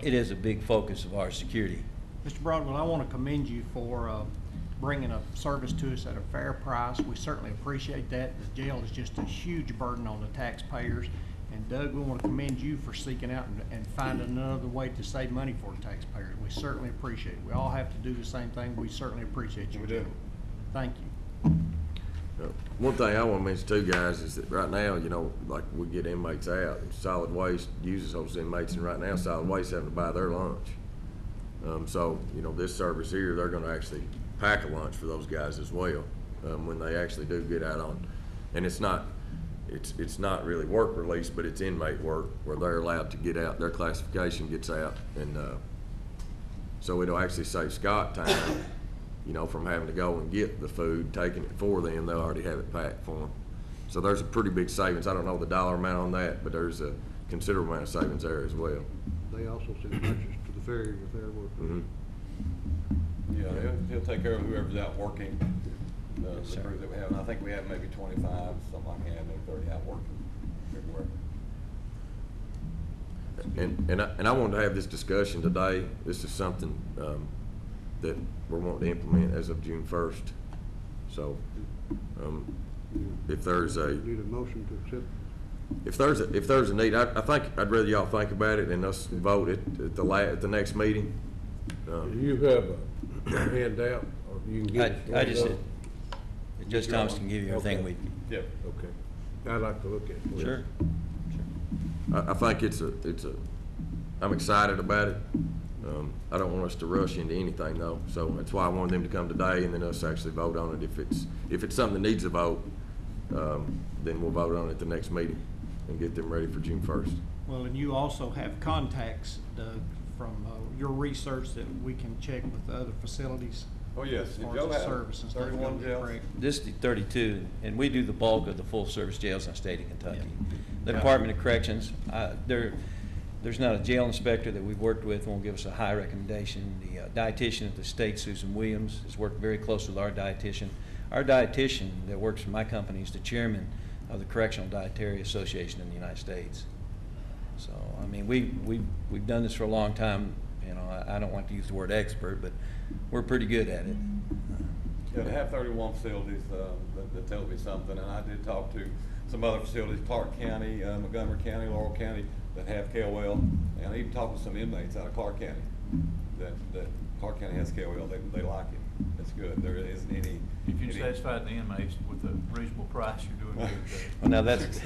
it is a big focus of our security. Mr. Broadwell, I want to commend you for bringing a service to us at a fair price. We certainly appreciate that. The jail is just a huge burden on the taxpayers. And Doug, we want to commend you for seeking out and finding another way to save money for the taxpayers. We certainly appreciate it. We all have to do the same thing. We certainly appreciate you. We do. Thank you. One thing I want to mention too, guys, is that right now, you know, like we get inmates out, and solid waste uses those inmates, and right now solid waste having to buy their lunch. So, you know, this service here, they're going to actually pack a lunch for those guys as well when they actually do get out on. And it's not really work release, but it's inmate work where they're allowed to get out. Their classification gets out, and so it'll actually save Scott time, you know, from having to go and get the food, taking it for them. They'll already have it packed for them. So there's a pretty big savings. I don't know the dollar amount on that, but there's a considerable amount of savings there as well. They also send lunches to the ferry with their work. Mm-hmm. Yeah, he'll take care of whoever's out working, Yes, the sir. crew that we have. And I think we have maybe 25, something like that, maybe 30 out working everywhere. And I wanted to have this discussion today. This is something that we're wanting to implement as of June 1st. So if there's a Need a motion to accept? if there's a need, I think I'd rather y'all think about it and us vote it at the next meeting. Do you have a handout, or you can get it? I just, Judge Thomas can give you everything Okay. we. Yep. Okay. I'd like to look at it. Sure. I think I'm excited about it. I don't want us to rush into anything though, so that's why I wanted them to come today and then us actually vote on it. If it's something that needs a vote, then we'll vote on it at the next meeting and get them ready for June 1st. Well, and you also have contacts, Doug, from your research that we can check with the other facilities. Oh, yes. As far Joe as the had service and stuff 31 goes, jails. correct? This is 32, and we do the bulk of the full-service jails in the state of Kentucky. The Yeah. Department of Corrections, there's not a jail inspector that we've worked with won't give us a high recommendation. The dietitian at the state, Susan Williams, has worked very close with our dietitian. Our dietitian that works for my company is the chairman of the Correctional Dietary Association in the United States. So, I mean, we've done this for a long time. You know, I don't want to use the word expert, but we're pretty good at it. Yeah, to have 31 facilities, that tells me something, and I did talk to some other facilities, Clark County, Montgomery County, Laurel County, that have KOL, and I even talked to some inmates out of Clark County, that Clark County has KOL, they like it, it's good, there isn't any. If you satisfy the inmates with a reasonable price, you're doing good. Well, now that's,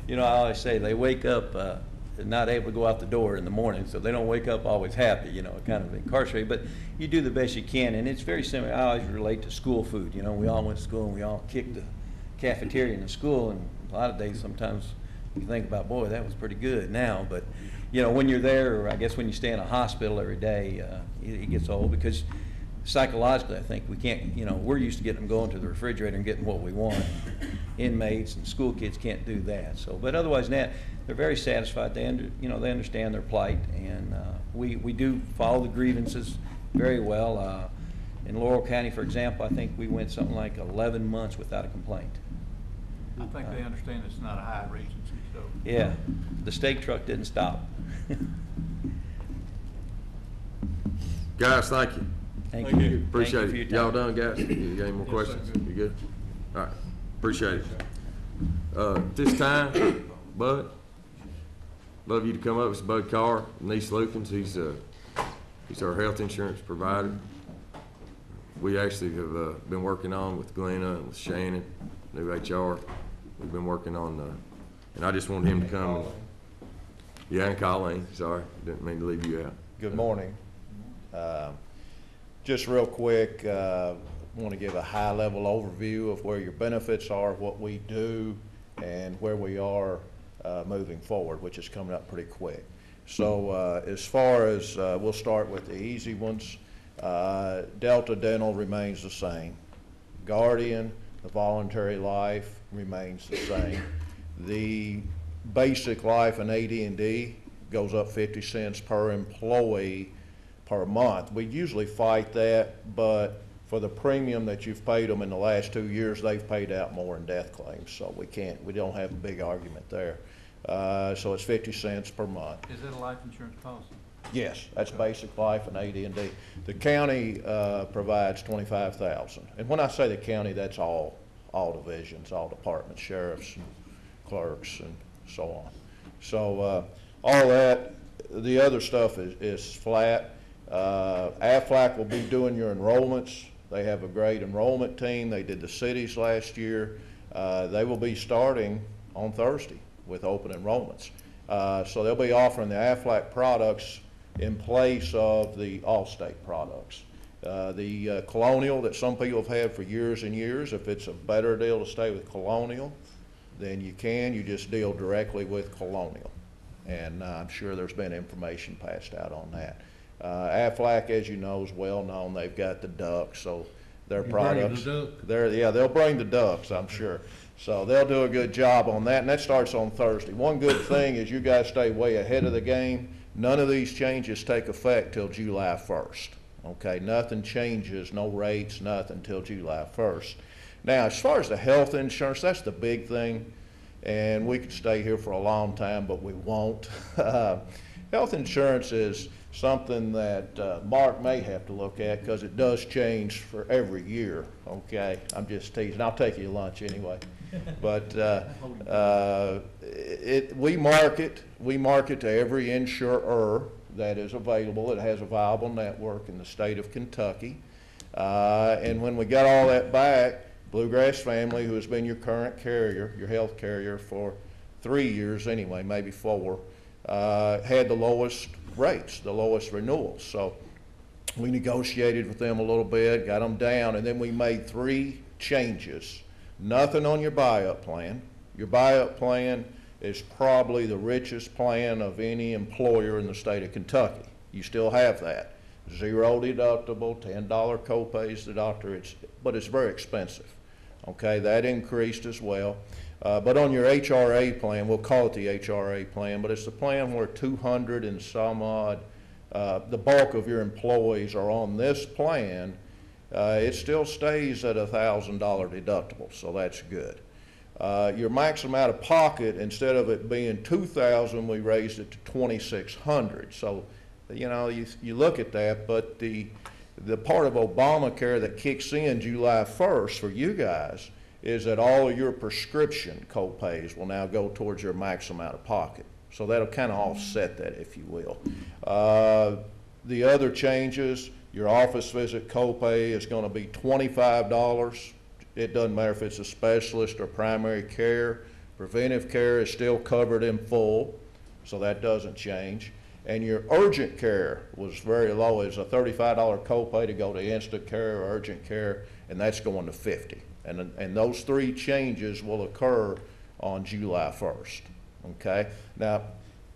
you know, I always say they wake up not able to go out the door in the morning, so they don't wake up always happy, you know, kind of incarcerated, but you do the best you can, and it's very similar. I always relate to school food. You know, we all went to school and we all kicked the cafeteria in the school, and a lot of days sometimes you think about, boy, that was pretty good now, but you know, when you're there, or I guess when you stay in a hospital every day, it gets old, because psychologically, I think we can't, you know, we're used to getting them going to the refrigerator and getting what we want. Inmates and school kids can't do that. So, but otherwise than that, they're very satisfied. They understand their plight, and we do follow the grievances very well. In Laurel County, for example, I think we went something like 11 months without a complaint. I think they understand it's not a high regency, so. Yeah, the steak truck didn't stop. Guys, thank you. Thank Thank you. you. Appreciate Thank you it. for your Y'all time. done, guys? You got any more questions? You good? All right, appreciate it. This time, Bud, love you to come up. It's Bud Carr, from East Lukens. He's our health insurance provider. We actually have been working on with Glenna and with Shannon, new HR. We've been working on, and I just want him to come. And Colleen, sorry, didn't mean to leave you out. Good morning. Just real quick, want to give a high-level overview of where your benefits are, what we do, and where we are moving forward, which is coming up pretty quick. So as far as, we'll start with the easy ones. Delta Dental remains the same. Guardian, the voluntary life remains the same. The basic life and AD&D goes up 50 cents per employee per month. We usually fight that, but for the premium that you've paid them in the last 2 years, they've paid out more in death claims, so we don't have a big argument there. So it's 50 cents per month. Is that a life insurance policy? Yes, that's basic life and AD&D. The county provides $25,000, and when I say the county, that's all divisions, all departments, sheriffs, and clerks, and so on. So all that, the other stuff is flat. Aflac will be doing your enrollments. They have a great enrollment team. They did the cities last year. They will be starting on Thursday with open enrollments. So they'll be offering the Aflac products in place of the Allstate products. The Colonial that some people have had for years and years, if it's a better deal to stay with Colonial, then you just deal directly with Colonial. And I'm sure there's been information passed out on that. Aflac, as you know, is well known. They've got the ducks, so their products, they'll bring the ducks, I'm sure. So they'll do a good job on that, and that starts on Thursday. One good thing is you guys stay way ahead of the game. None of these changes take effect till July 1st. Okay, nothing changes, no rates, nothing till July 1st. Now, as far as the health insurance, that's the big thing, and we could stay here for a long time, but we won't. Health insurance is something that Mark may have to look at because it does change for every year, okay? I'm just teasing. I'll take you to lunch anyway. But we market to every insurer that is available that has a viable network in the state of Kentucky. And when we got all that back, Bluegrass Family, who has been your current carrier, your health carrier for 3 years anyway, maybe 4, had the lowest rates, the lowest renewals. So we negotiated with them a little bit, got them down, and then we made 3 changes. Nothing on your buy-up plan. Your buy-up plan is probably the richest plan of any employer in the state of Kentucky. You still have that. 0 deductible, $10 copays the doctor, but it's very expensive. Okay, that increased as well. But on your HRA plan, we'll call it the HRA plan, but it's the plan where 200 and some odd, the bulk of your employees are on this plan. It still stays at $1,000 deductible, so that's good. Your maximum out of pocket, instead of it being $2,000, we raised it to $2,600. So, you know, you look at that, but the part of Obamacare that kicks in July 1st for you guys is that all of your prescription copays will now go towards your maximum out of pocket. So that'll kind of offset that, if you will. The other changes, your office visit copay is going to be $25. It doesn't matter if it's a specialist or primary care. Preventive care is still covered in full, so that doesn't change. And your urgent care was very low. It's a $35 copay to go to instant care or urgent care, and that's going to $50. And those 3 changes will occur on July 1st, okay? Now,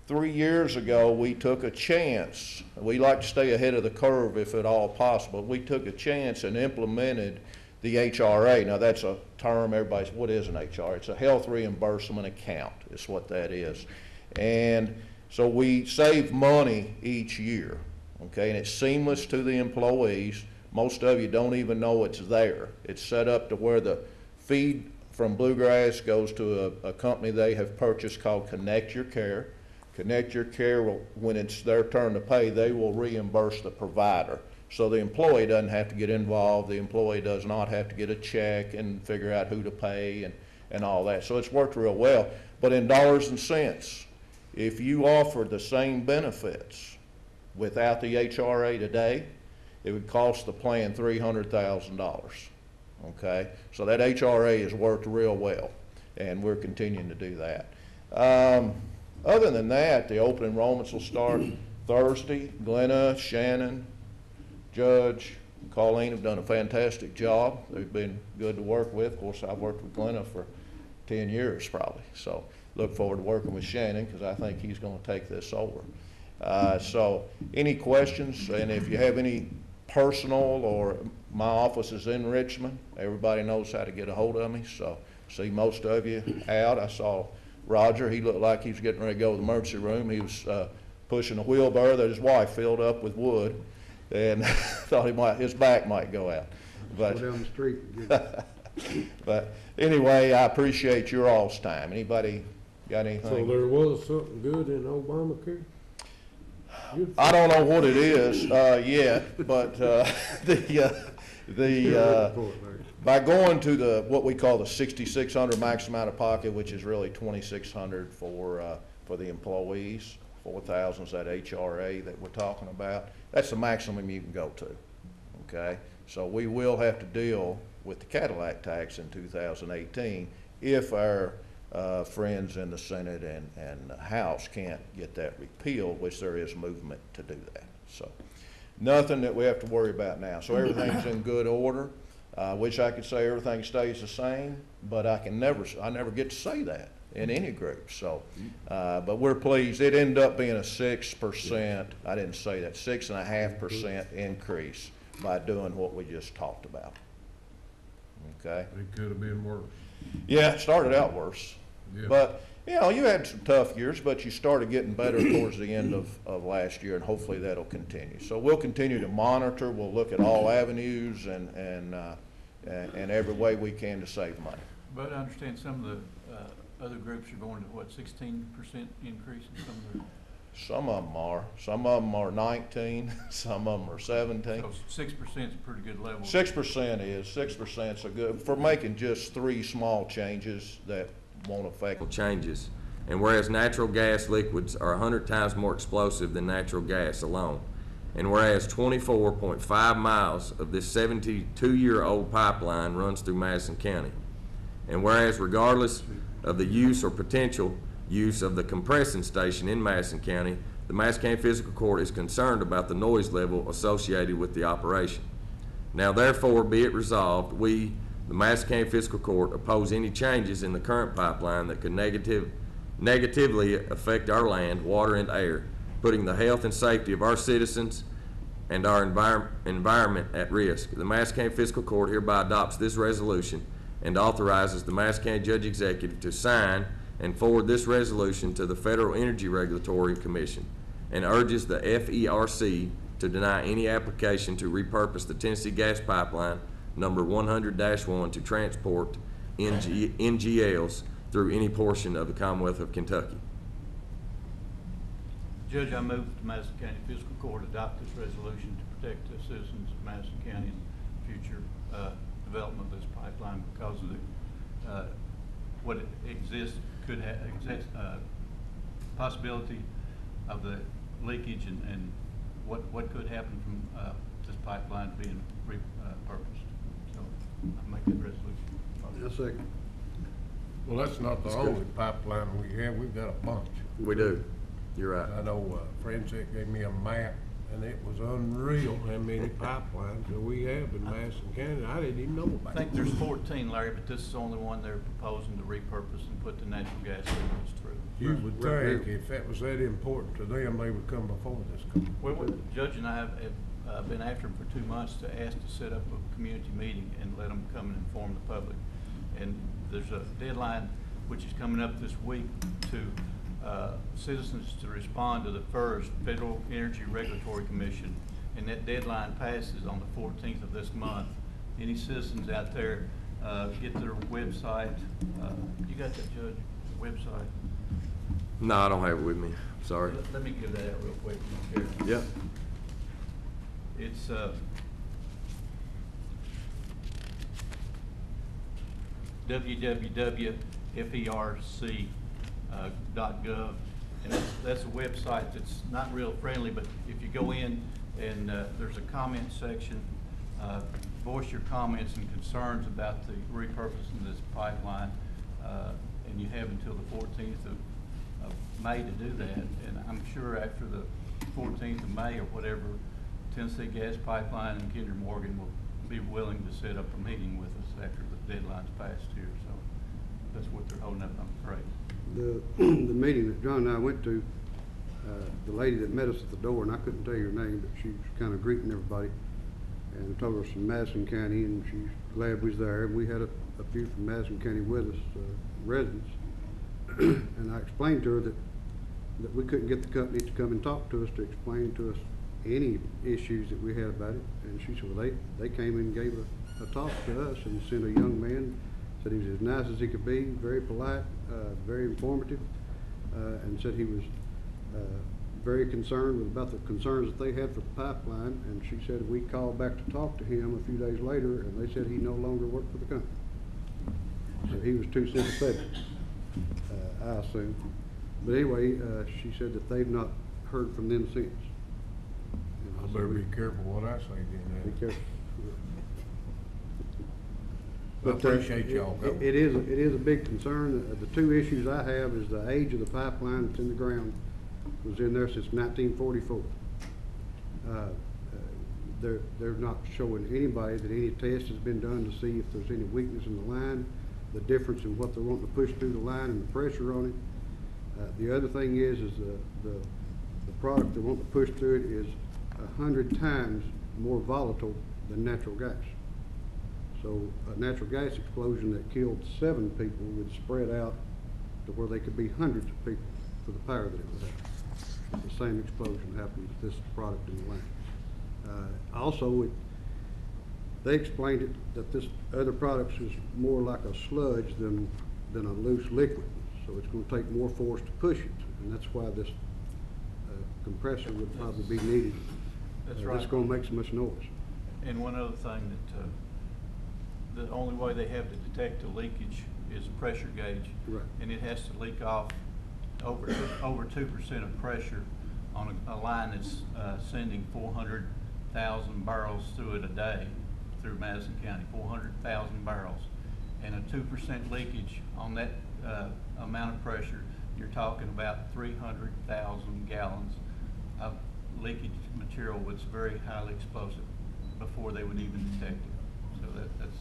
3 years ago, we took a chance. We like to stay ahead of the curve if at all possible. We took a chance and implemented the HRA. Now, that's a term everybody's, what is an HRA? It's a health reimbursement account is what that is. And so we save money each year, okay? And it's seamless to the employees. Most of you don't even know it's there. It's set up to where the feed from Bluegrass goes to a company they have purchased called Connect Your Care. Connect Your Care, when it's their turn to pay, they will reimburse the provider. So the employee doesn't have to get involved. The employee does not have to get a check and figure out who to pay and all that. So it's worked real well. But in dollars and cents, if you offer the same benefits without the HRA today, it would cost the plan $300,000. Okay, so that HRA has worked real well, and we're continuing to do that. Other than that, the open enrollments will start Thursday. Glenna, Shannon, Judge, and Colleen have done a fantastic job. They've been good to work with. Of course, I've worked with Glenna for 10 years probably, so look forward to working with Shannon because I think he's going to take this over. So any questions, and if you have any personal, or my office is in Richmond, everybody knows how to get a hold of me, so see most of you out. I saw Roger, he looked like he was getting ready to go to the emergency room. He was pushing a wheelbarrow that his wife filled up with wood, and thought his back might go out. But, Go down the street. but anyway, I appreciate your all's time. Anybody got anything? So there was something good in Obamacare? I don't know what it is yet, but by going to what we call the 6,600 maximum out of pocket, which is really 2,600 for the employees, 4,000 is that HRA that we're talking about. That's the maximum you can go to. Okay, so we will have to deal with the Cadillac tax in 2018 if our friends in the Senate and the House can't get that repealed, which there is movement to do that. So nothing that we have to worry about now. So everything's in good order. I wish I could say everything stays the same, but I never get to say that in any group. So, but we're pleased. It ended up being a 6%, I didn't say that, 6.5% increase by doing what we just talked about. Okay? It could have been worse. Yeah, it started out worse. Yeah. But, you know, you had some tough years, but you started getting better towards the end of last year, and hopefully that'll continue. So we'll continue to monitor. We'll look at all avenues and every way we can to save money. But I understand some of the other groups are going to, what, 16% increase in some of the... Some of them are. Some of them are 19. Some of them are 17. So 6% is a pretty good level. 6% is. 6% is a good, for making just 3 small changes that won't affect. Changes. And whereas natural gas liquids are 100 times more explosive than natural gas alone, and whereas 24.5 miles of this 72-year-old pipeline runs through Madison County, and whereas regardless of the use or potential use of the compressing station in Madison County, the Madison County Fiscal Court is concerned about the noise level associated with the operation. Now therefore be it resolved, we, the Madison County Fiscal Court, oppose any changes in the current pipeline that could negatively affect our land, water, and air, putting the health and safety of our citizens and our environment at risk. The Madison County Fiscal Court hereby adopts this resolution and authorizes the Madison County Judge Executive to sign and forward this resolution to the Federal Energy Regulatory Commission, and urges the FERC to deny any application to repurpose the Tennessee Gas Pipeline number 100-1 to transport NGLs through any portion of the Commonwealth of Kentucky. Judge, I move the Madison County Fiscal Court adopt this resolution to protect the citizens of Madison County and future development of this pipeline because of the what it exists could have possibility of the leakage and what could happen from this pipeline being repurposed. So I make that resolution. Yes, second. Well, that's not the only pipeline we have. We've got a bunch. We do. You're right. I know Francis gave me a map, and it was unreal how many pipelines that we have in Madison County. I didn't even know about I think there's 14, Larry, but this is the only one they're proposing to repurpose and put the natural gas liquids through. You would think if that was that important to them, they would come before this. Well, Judge and I have been after them for 2 months to ask to set up a community meeting and let them come and inform the public. And there's a deadline which is coming up this week to citizens to respond to the first Federal Energy Regulatory Commission, and that deadline passes on the 14th of this month. Any citizens out there get their website. You got that, Judge? The website? No, I don't have it with me. Sorry. Let me give that out real quick. Here. Yep. It's www.ferc.gov, And that's a website that's not real friendly, but if you go in and there's a comment section, voice your comments and concerns about the repurposing this pipeline, and you have until the 14th of May to do that. And I'm sure after the 14th of May or whatever, Tennessee Gas Pipeline and Kinder Morgan will be willing to set up a meeting with us after the deadline's passed here. So that's what they're holding up, I'm afraid. The meeting that John and I went to, the lady that met us at the door, and I couldn't tell you her name, but she was kind of greeting everybody, and told us from Madison County, and she's glad we was there. And we had a few from Madison County with us, residents, and I explained to her that we couldn't get the company to come and talk to us to explain to us any issues that we had about it. And she said, well, they came and gave a talk to us and sent a young man, said he was as nice as he could be, very polite, very informative, and said he was very concerned about the concerns that they had for the pipeline. And she said we called back to talk to him a few days later, and they said he no longer worked for the company. So he was too sympathetic, I assume. But anyway, she said that they've not heard from them since. I better be careful what I say then. Be careful. I appreciate y'all going. It is a big concern. The two issues I have is the age of the pipeline that's in the ground was in there since 1944. They're not showing anybody that any test has been done to see if there's any weakness in the line, the difference in what they're wanting to push through the line and the pressure on it. The other thing is the product they want to push through it is 100 times more volatile than natural gas. So a natural gas explosion that killed 7 people would spread out to where they could be hundreds of people for the power that it would have. The same explosion happened with this product in the line. Also, they explained it that this other product is more like a sludge than a loose liquid. So it's going to take more force to push it, and that's why this compressor would probably be needed. That's right. It's going to make so much noise. And one other thing that the only way they have to detect a leakage is a pressure gauge. Right. And it has to leak off over 2% of pressure on a line that's sending 400,000 barrels through it a day through Madison County, 400,000 barrels. And a 2% leakage on that amount of pressure, you're talking about 300,000 gallons of leakage material that's very highly explosive before they would even detect it. So that's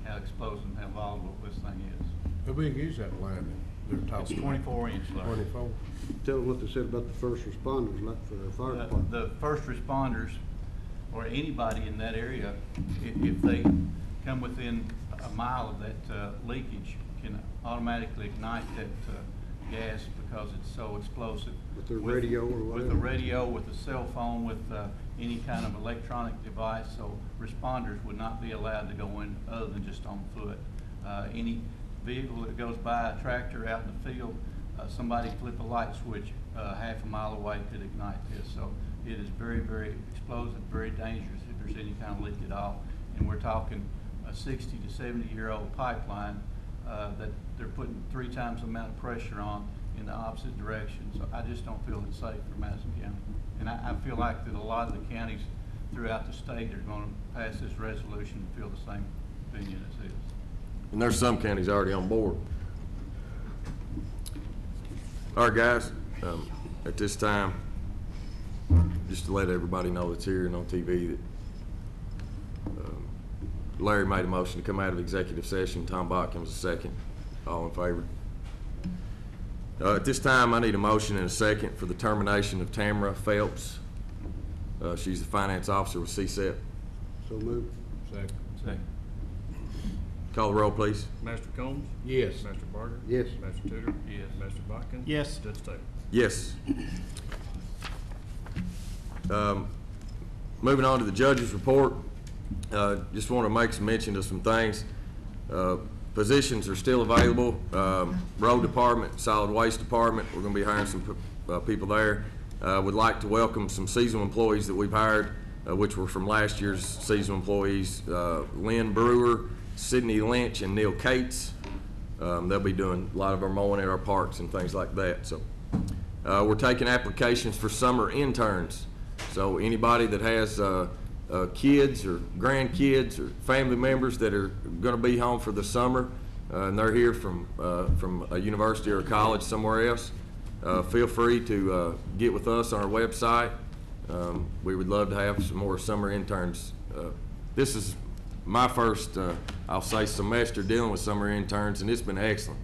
how explosive and how volatile this thing is. How big is that line they're talking about? It's 24 inch, Larry. 24. Tell them what they said about the first responders, like for the fire department. The first responders or anybody in that area, if they come within a mile of that leakage, can automatically ignite that gas because it's so explosive. With their radio or whatever? With the radio, with the cell phone, with any kind of electronic device. So responders would not be allowed to go in other than just on foot. Any vehicle that goes by, a tractor out in the field, somebody flip a light switch half a mile away could ignite this. So it is very, very explosive, very dangerous if there's any kind of leak at all. And we're talking a 60 to 70-year-old pipeline that they're putting 3 times the amount of pressure on in the opposite direction. So I just don't feel it's safe for Madison County. And I feel like that a lot of the counties throughout the state are going to pass this resolution and feel the same opinion as this. And there's some counties already on board. All right, guys, at this time, just to let everybody know that's here and on TV that Larry made a motion to come out of executive session. Tom Botkin was a second. All in favor? At this time, I need a motion and a second for the termination of Tamara Phelps. She's the finance officer with CSEP. So moved. Second. Call the roll, please. Master Combs? Yes. Master Barger? Yes. Master Tudor? Yes. Master Botkin? Yes. Judge Taylor? Yes. Moving on to the judge's report. Just want to make some mention of some things. Positions are still available. Road department, solid waste department, we're going to be hiring some people there. Would like to welcome some seasonal employees that we've hired, which were from last year's seasonal employees, Lynn Brewer, Sydney Lynch, and Neil Cates. They'll be doing a lot of our mowing at our parks and things like that. So we're taking applications for summer interns. So anybody that has kids or grandkids or family members that are going to be home for the summer, and they're here from a university or a college somewhere else, feel free to get with us on our website. We would love to have some more summer interns. This is my first, I'll say, semester dealing with summer interns, and it's been excellent.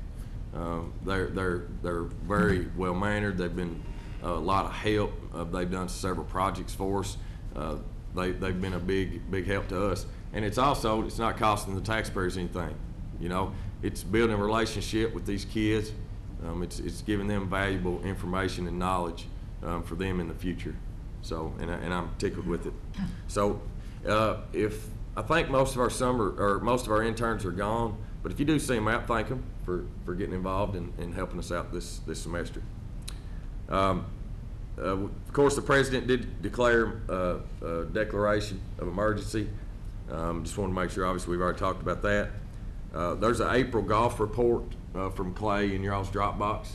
They're very well mannered. They've been a lot of help. They've done several projects for us. They've been a big help to us, and it's not costing the taxpayers anything. You know, it's building a relationship with these kids. It's giving them valuable information and knowledge for them in the future. So, and I'm tickled with it. So, if I think most of our interns are gone, but if you do see them out, thank them for getting involved and helping us out this semester. Of course, the president did declare a declaration of emergency. Just want to make sure, obviously, we've already talked about that. There's an April golf report from Clay in your all's Dropbox.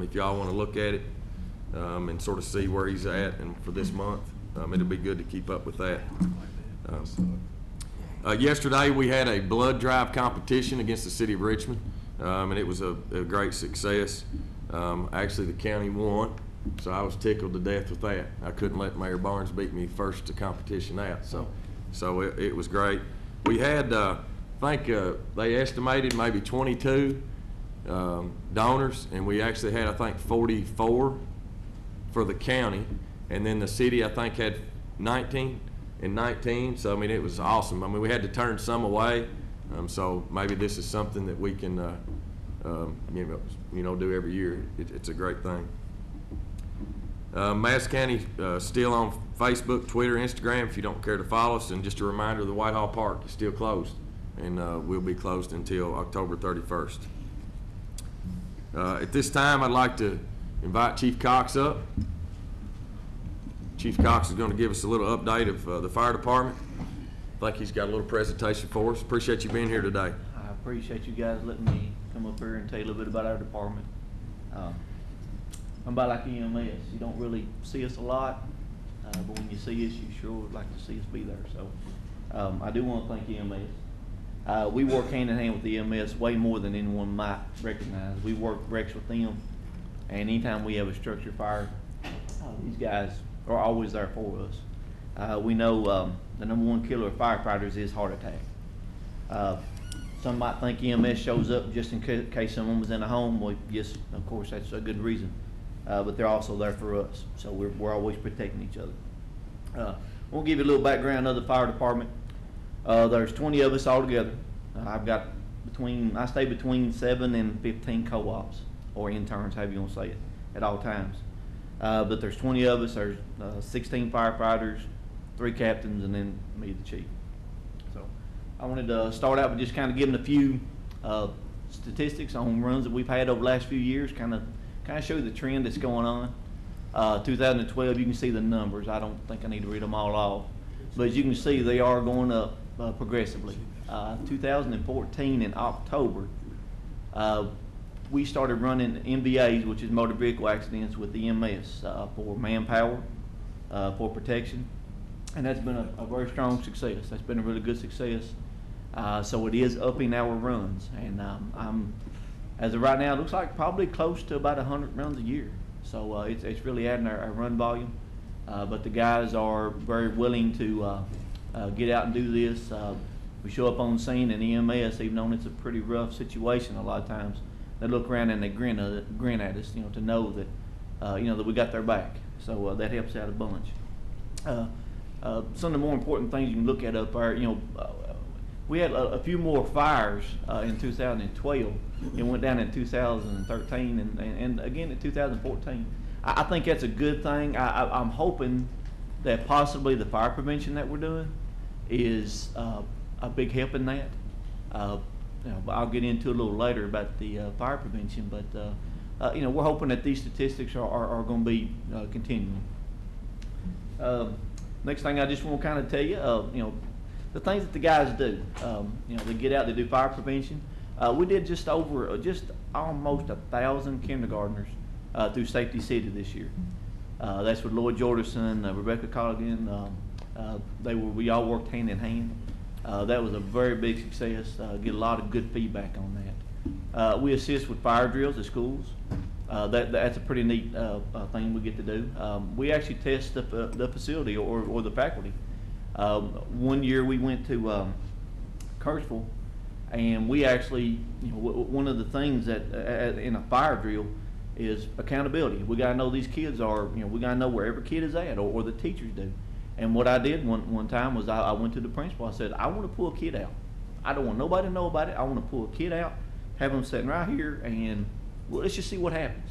If y'all want to look at it and sort of see where he's at and for this month, it'll be good to keep up with that. Yesterday, we had a blood drive competition against the city of Richmond, and it was a great success. Actually, the county won, so I was tickled to death with that. I couldn't let Mayor Barnes beat me first to competition out, so it was great. We had, I think they estimated maybe 22 donors, and we actually had, I think, 44 for the county, and then the city, I think, had 19 and 19, so I mean, it was awesome. I mean, we had to turn some away, so maybe this is something that we can do every year. It's a great thing. Madison County still on Facebook, Twitter, Instagram if you don't care to follow us, and just a reminder, the Whitehall Park is still closed, and will be closed until October 31st. At this time, I'd like to invite Chief Cox up. Chief Cox is going to give us a little update of the fire department. I think he's got a little presentation for us. Appreciate you being here today. I appreciate you guys letting me come up here and tell you a little bit about our department. I'm about like EMS. You don't really see us a lot, but when you see us, you sure would like to see us be there. So I do want to thank EMS. We work hand in hand with the EMS way more than anyone might recognize. We work directs with them, and anytime we have a structure fire, these guys are always there for us. We know the number one killer of firefighters is heart attack. Some might think EMS shows up just in case someone was in a home. Well, yes, of course, that's a good reason. But they're also there for us, so we're always protecting each other. We'll give you a little background of the fire department. There's 20 of us all together. I stay between 7 and 15 co-ops or interns, however you want to say it, at all times. But there's 20 of us. There's 16 firefighters, 3 captains, and then me, the chief. So I wanted to start out with just kind of giving a few statistics on runs that we've had over the last few years, kind of show you the trend that's going on. 2012, you can see the numbers. I don't think I need to read them all off, but as you can see, they are going up progressively. 2014 in October, we started running MVAs, which is motor vehicle accidents, with the EMS for manpower, for protection, and that's been a very strong success. That's been a really good success. So it is upping our runs, and as of right now, it looks like probably close to about 100 runs a year. So it's really adding our run volume. But the guys are very willing to get out and do this. We show up on scene, and EMS, even though it's a pretty rough situation a lot of times, they look around and they grin at us, to know that that we got their back. So that helps out a bunch. Some of the more important things you can look at up there, we had a few more fires in 2012. It went down in 2013 and again in 2014. I think that's a good thing. I'm hoping that possibly the fire prevention that we're doing is a big help in that. I'll get into a little later about the fire prevention, but we're hoping that these statistics are going to be continuing. Next thing I just want to kind of tell you, the things that the guys do. They get out, they do fire prevention. We did just almost 1,000 kindergartners through Safety City this year. That's with Lloyd Jordanson, Rebecca Colligan. We all worked hand in hand. That was a very big success. Get a lot of good feedback on that. We assist with fire drills at schools. That's a pretty neat thing we get to do. We actually test the facility or the faculty. One year we went to Kirksville, and we actually, one of the things that in a fire drill is accountability. We got to know these kids are, we got to know where every kid is at, or the teachers do. And what I did one time was I went to the principal. I said, I want to pull a kid out. I don't want nobody to know about it. I want to pull a kid out, have them sitting right here, and let's just see what happens.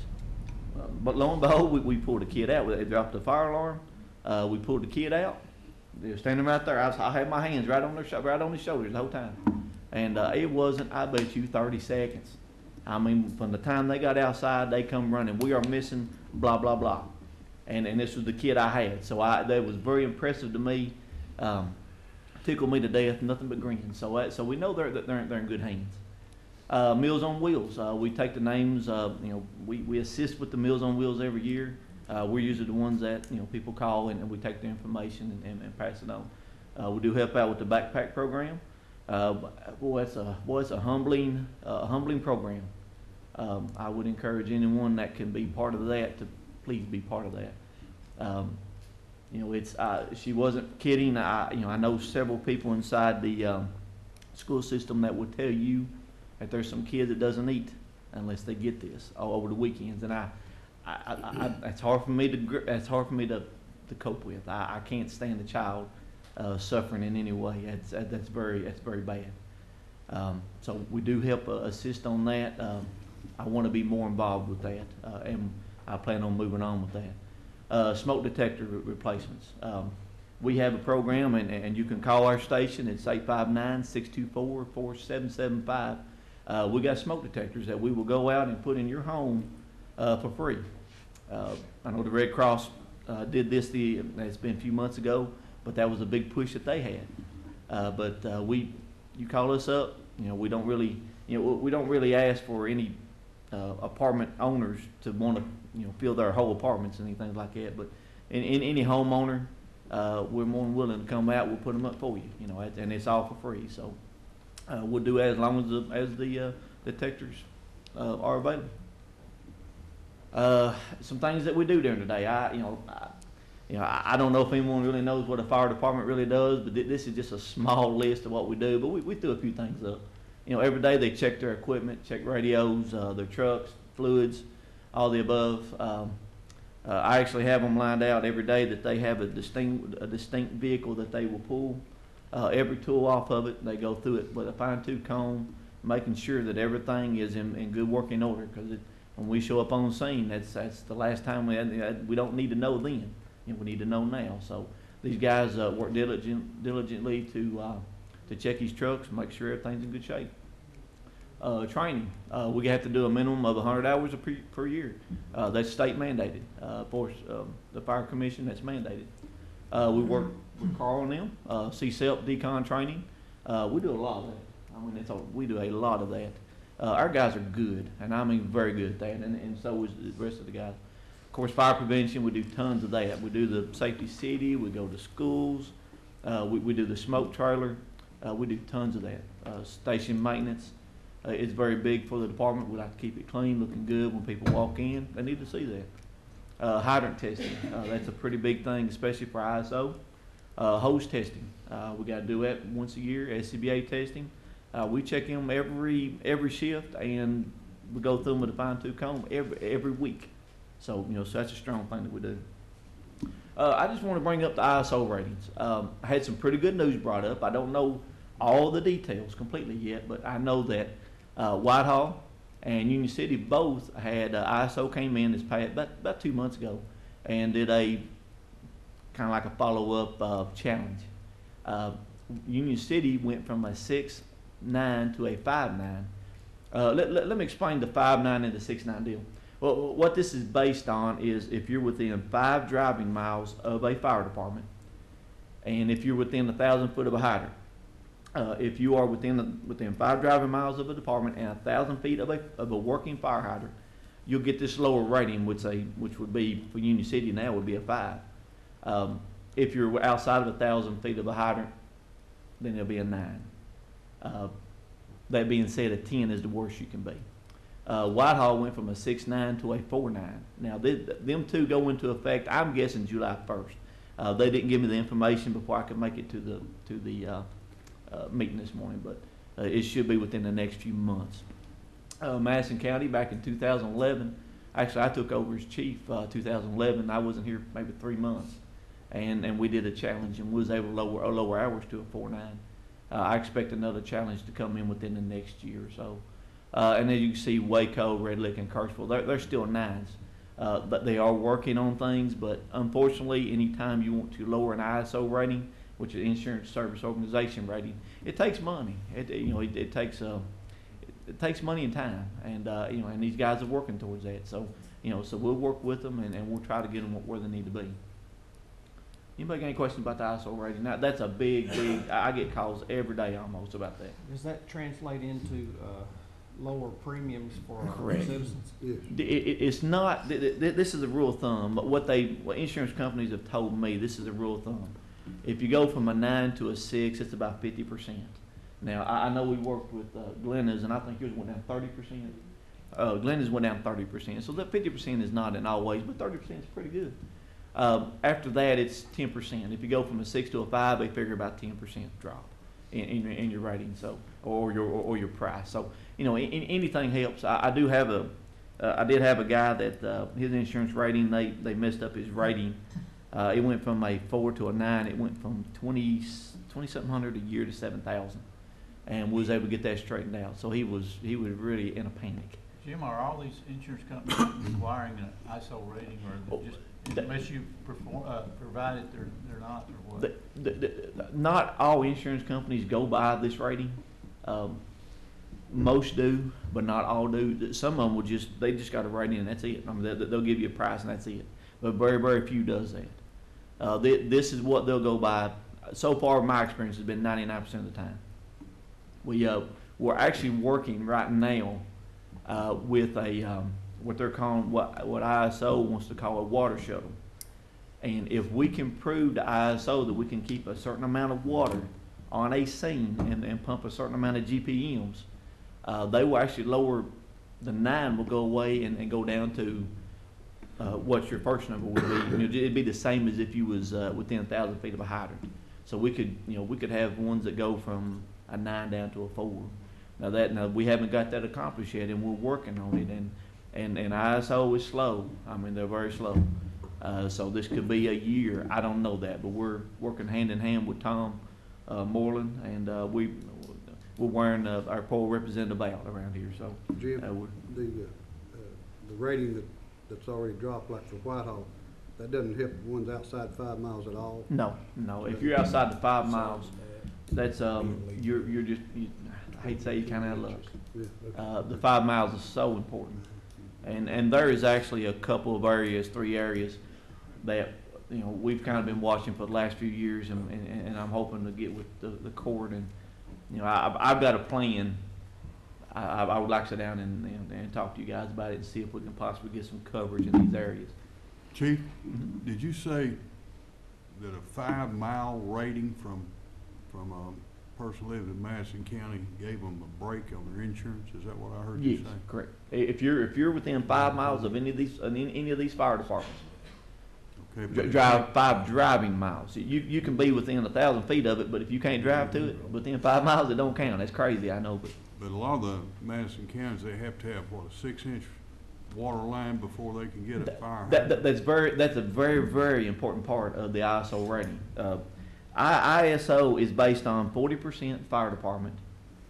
But lo and behold, we pulled the kid out. They dropped the fire alarm. We pulled the kid out. They were standing right there. I had my hands right on their shoulders the whole time. And it wasn't, I bet you, 30 seconds. I mean, from the time they got outside, they come running. We are missing blah, blah, blah. And this was the kid I had. So that was very impressive to me. Tickled me to death, nothing but grin. So we know they're in good hands. Meals on Wheels. We take the names. We assist with the Meals on Wheels every year. We're usually the ones that people call, and we take their information and pass it on. We do help out with the backpack program. It's a humbling program. I would encourage anyone that can be part of that to please be part of that. She wasn't kidding. I know several people inside the school system that would tell you that there's some kid that doesn't eat unless they get this over the weekends, and it's hard for me to cope with. I can't stand a child suffering in any way. That's very bad. So we do help assist on that. I want to be more involved with that, and I plan on moving on with that. Smoke detector replacements. We have a program, and you can call our station. It's 859-624-4775. We got smoke detectors that we will go out and put in your home for free. I know the Red Cross did this. It's been a few months ago, but that was a big push that they had. You call us up. We don't really ask for any apartment owners to want to fill their whole apartments and anything like that. But in any homeowner, we're more than willing to come out. We'll put them up for you. And it's all for free. So we'll do it as long as the detectors are available. Some things that we do during the day. I don't know if anyone really knows what a fire department really does, but this is just a small list of what we do. But we threw a few things up. Every day they check their equipment, check radios, their trucks, fluids, all the above. I actually have them lined out every day that they have a distinct vehicle that they will pull every tool off of it. They go through it with a fine-tooth comb, making sure that everything is in good working order. Because when we show up on the scene, that's the last time we don't need to know then. We need to know now. So these guys work diligently to check these trucks and make sure everything's in good shape. Training. We have to do a minimum of 100 hours per year. That's state mandated. For the Fire Commission, that's mandated. We work with Carl and them, CSEP, decon training. We do a lot of that. We do a lot of that. Our guys are good, and I mean very good at that, and so is the rest of the guys. Of course, fire prevention, we do tons of that. We do the Safety City, we go to schools, we do the smoke trailer, we do tons of that. Station maintenance is very big for the department. We like to keep it clean, looking good when people walk in. They need to see that. Hydrant testing, that's a pretty big thing, especially for ISO. Hose testing, we got to do that once a year. SCBA testing, we check them every shift, and we go through them with a fine-tooth comb every week. So so that's a strong thing that we do. I just want to bring up the ISO ratings. I had some pretty good news brought up. I don't know all the details completely yet, but I know that Whitehall and Union City both had ISO came in this past about 2 months ago and did a kind of like a follow-up challenge. Union City went from a 6.9 to a 5.9. Let me explain the 5.9 and the 6.9 deal. Well, what this is based on is if you're within 5 driving miles of a fire department, and if you're within 1,000 foot of a hydrant. If you are within 5 driving miles of a department and 1,000 feet of a working fire hydrant, you'll get this lower rating, which would be for Union City now would be a 5. If you're outside of 1,000 feet of a hydrant, then it'll be a 9. That being said, a 10 is the worst you can be. Whitehall went from a 6.9 to a 4.9. Now, them two go into effect, I'm guessing July 1st. They didn't give me the information before I could make it to the meeting this morning, but it should be within the next few months. Madison County, back in 2011, actually I took over as chief 2011. I wasn't here maybe 3 months, and we did a challenge and was able to lower ours to a 4.9. I expect another challenge to come in within the next year or so. And as you can see, Waco, Red Lick, and Kirksville, they're still 9s. But they are working on things, but unfortunately, anytime you want to lower an ISO rating, which is Insurance Service Organization rating, it takes money. It takes money and time, and and these guys are working towards that. So so we'll work with them, and we'll try to get them where they need to be. Anybody got any questions about the ISO rating? Now, that's a big. I get calls every day almost about that. Does that translate into lower premiums for our Correct. citizens? Yes. It's not. This is a rule of thumb. But what insurance companies have told me, this is a rule of thumb. If you go from a 9 to a 6, it's about 50%. Now, I know we worked with Glenna's, and I think yours went down 30%. Glenna's went down 30%. So that 50% is not in all ways, but 30% is pretty good. After that, it's 10%. If you go from a 6 to a 5, they figure about 10% drop in your rating, so or your price. So anything helps. I did have a guy that his insurance rating, they messed up his rating. It went from a 4 to a 9. It went from 20-something hundred a year to 7,000, and was able to get that straightened out. So he was really in a panic. Jim, are all these insurance companies requiring an ISO rating, or just unless you provide it, they're not, or what? Not all insurance companies go by this rating. Most do, but not all do. Some of them they just got a rating and that's it. I mean, they'll give you a price and that's it. But very, very few does that. This is what they'll go by. So far, my experience has been 99% of the time. We're actually working right now with what they're calling, what ISO wants to call a water shuttle. And if we can prove to ISO that we can keep a certain amount of water on a scene and pump a certain amount of GPMs, they will actually lower, the 9 will go away and go down to what your first number would be. It'd be the same as if you was within 1,000 feet of a hydrant. So we could have ones that go from a 9 down to a 4. Now we haven't got that accomplished yet, and we're working on it. And ISO is slow. I mean, they're very slow. So this could be a year. I don't know that, but we're working hand in hand with Tom Moreland, and we're wearing our poll representative out around here. So Jim, the rating that's already dropped, like for Whitehall, that doesn't help the ones outside 5 miles at all? No. If you're outside the 5 miles, that's you're just. I hate to say, you're kind of out of luck. Yeah, okay. The 5 miles is so important, and there is actually a couple of areas, 3 areas that we've kind of been watching for the last few years, and I'm hoping to get with the court, and I've got a plan. I would like to sit down and talk to you guys about it and see if we can possibly get some coverage in these areas. Chief, did you say that a 5-mile rating from a person living in Madison County gave them a break on their insurance? Is that what I heard you say? Yes, correct. If you're within 5 miles of any of these fire departments, Okay, drive 5 driving miles. You can be within 1,000 feet of it, but if you can't drive to it within 5 miles, it don't count. That's crazy, I know, but a lot of the Madison counties, they have to have, what, a 6-inch water line before they can get a fire hydrant? That's a very, very important part of the ISO rating. ISO is based on 40% fire department,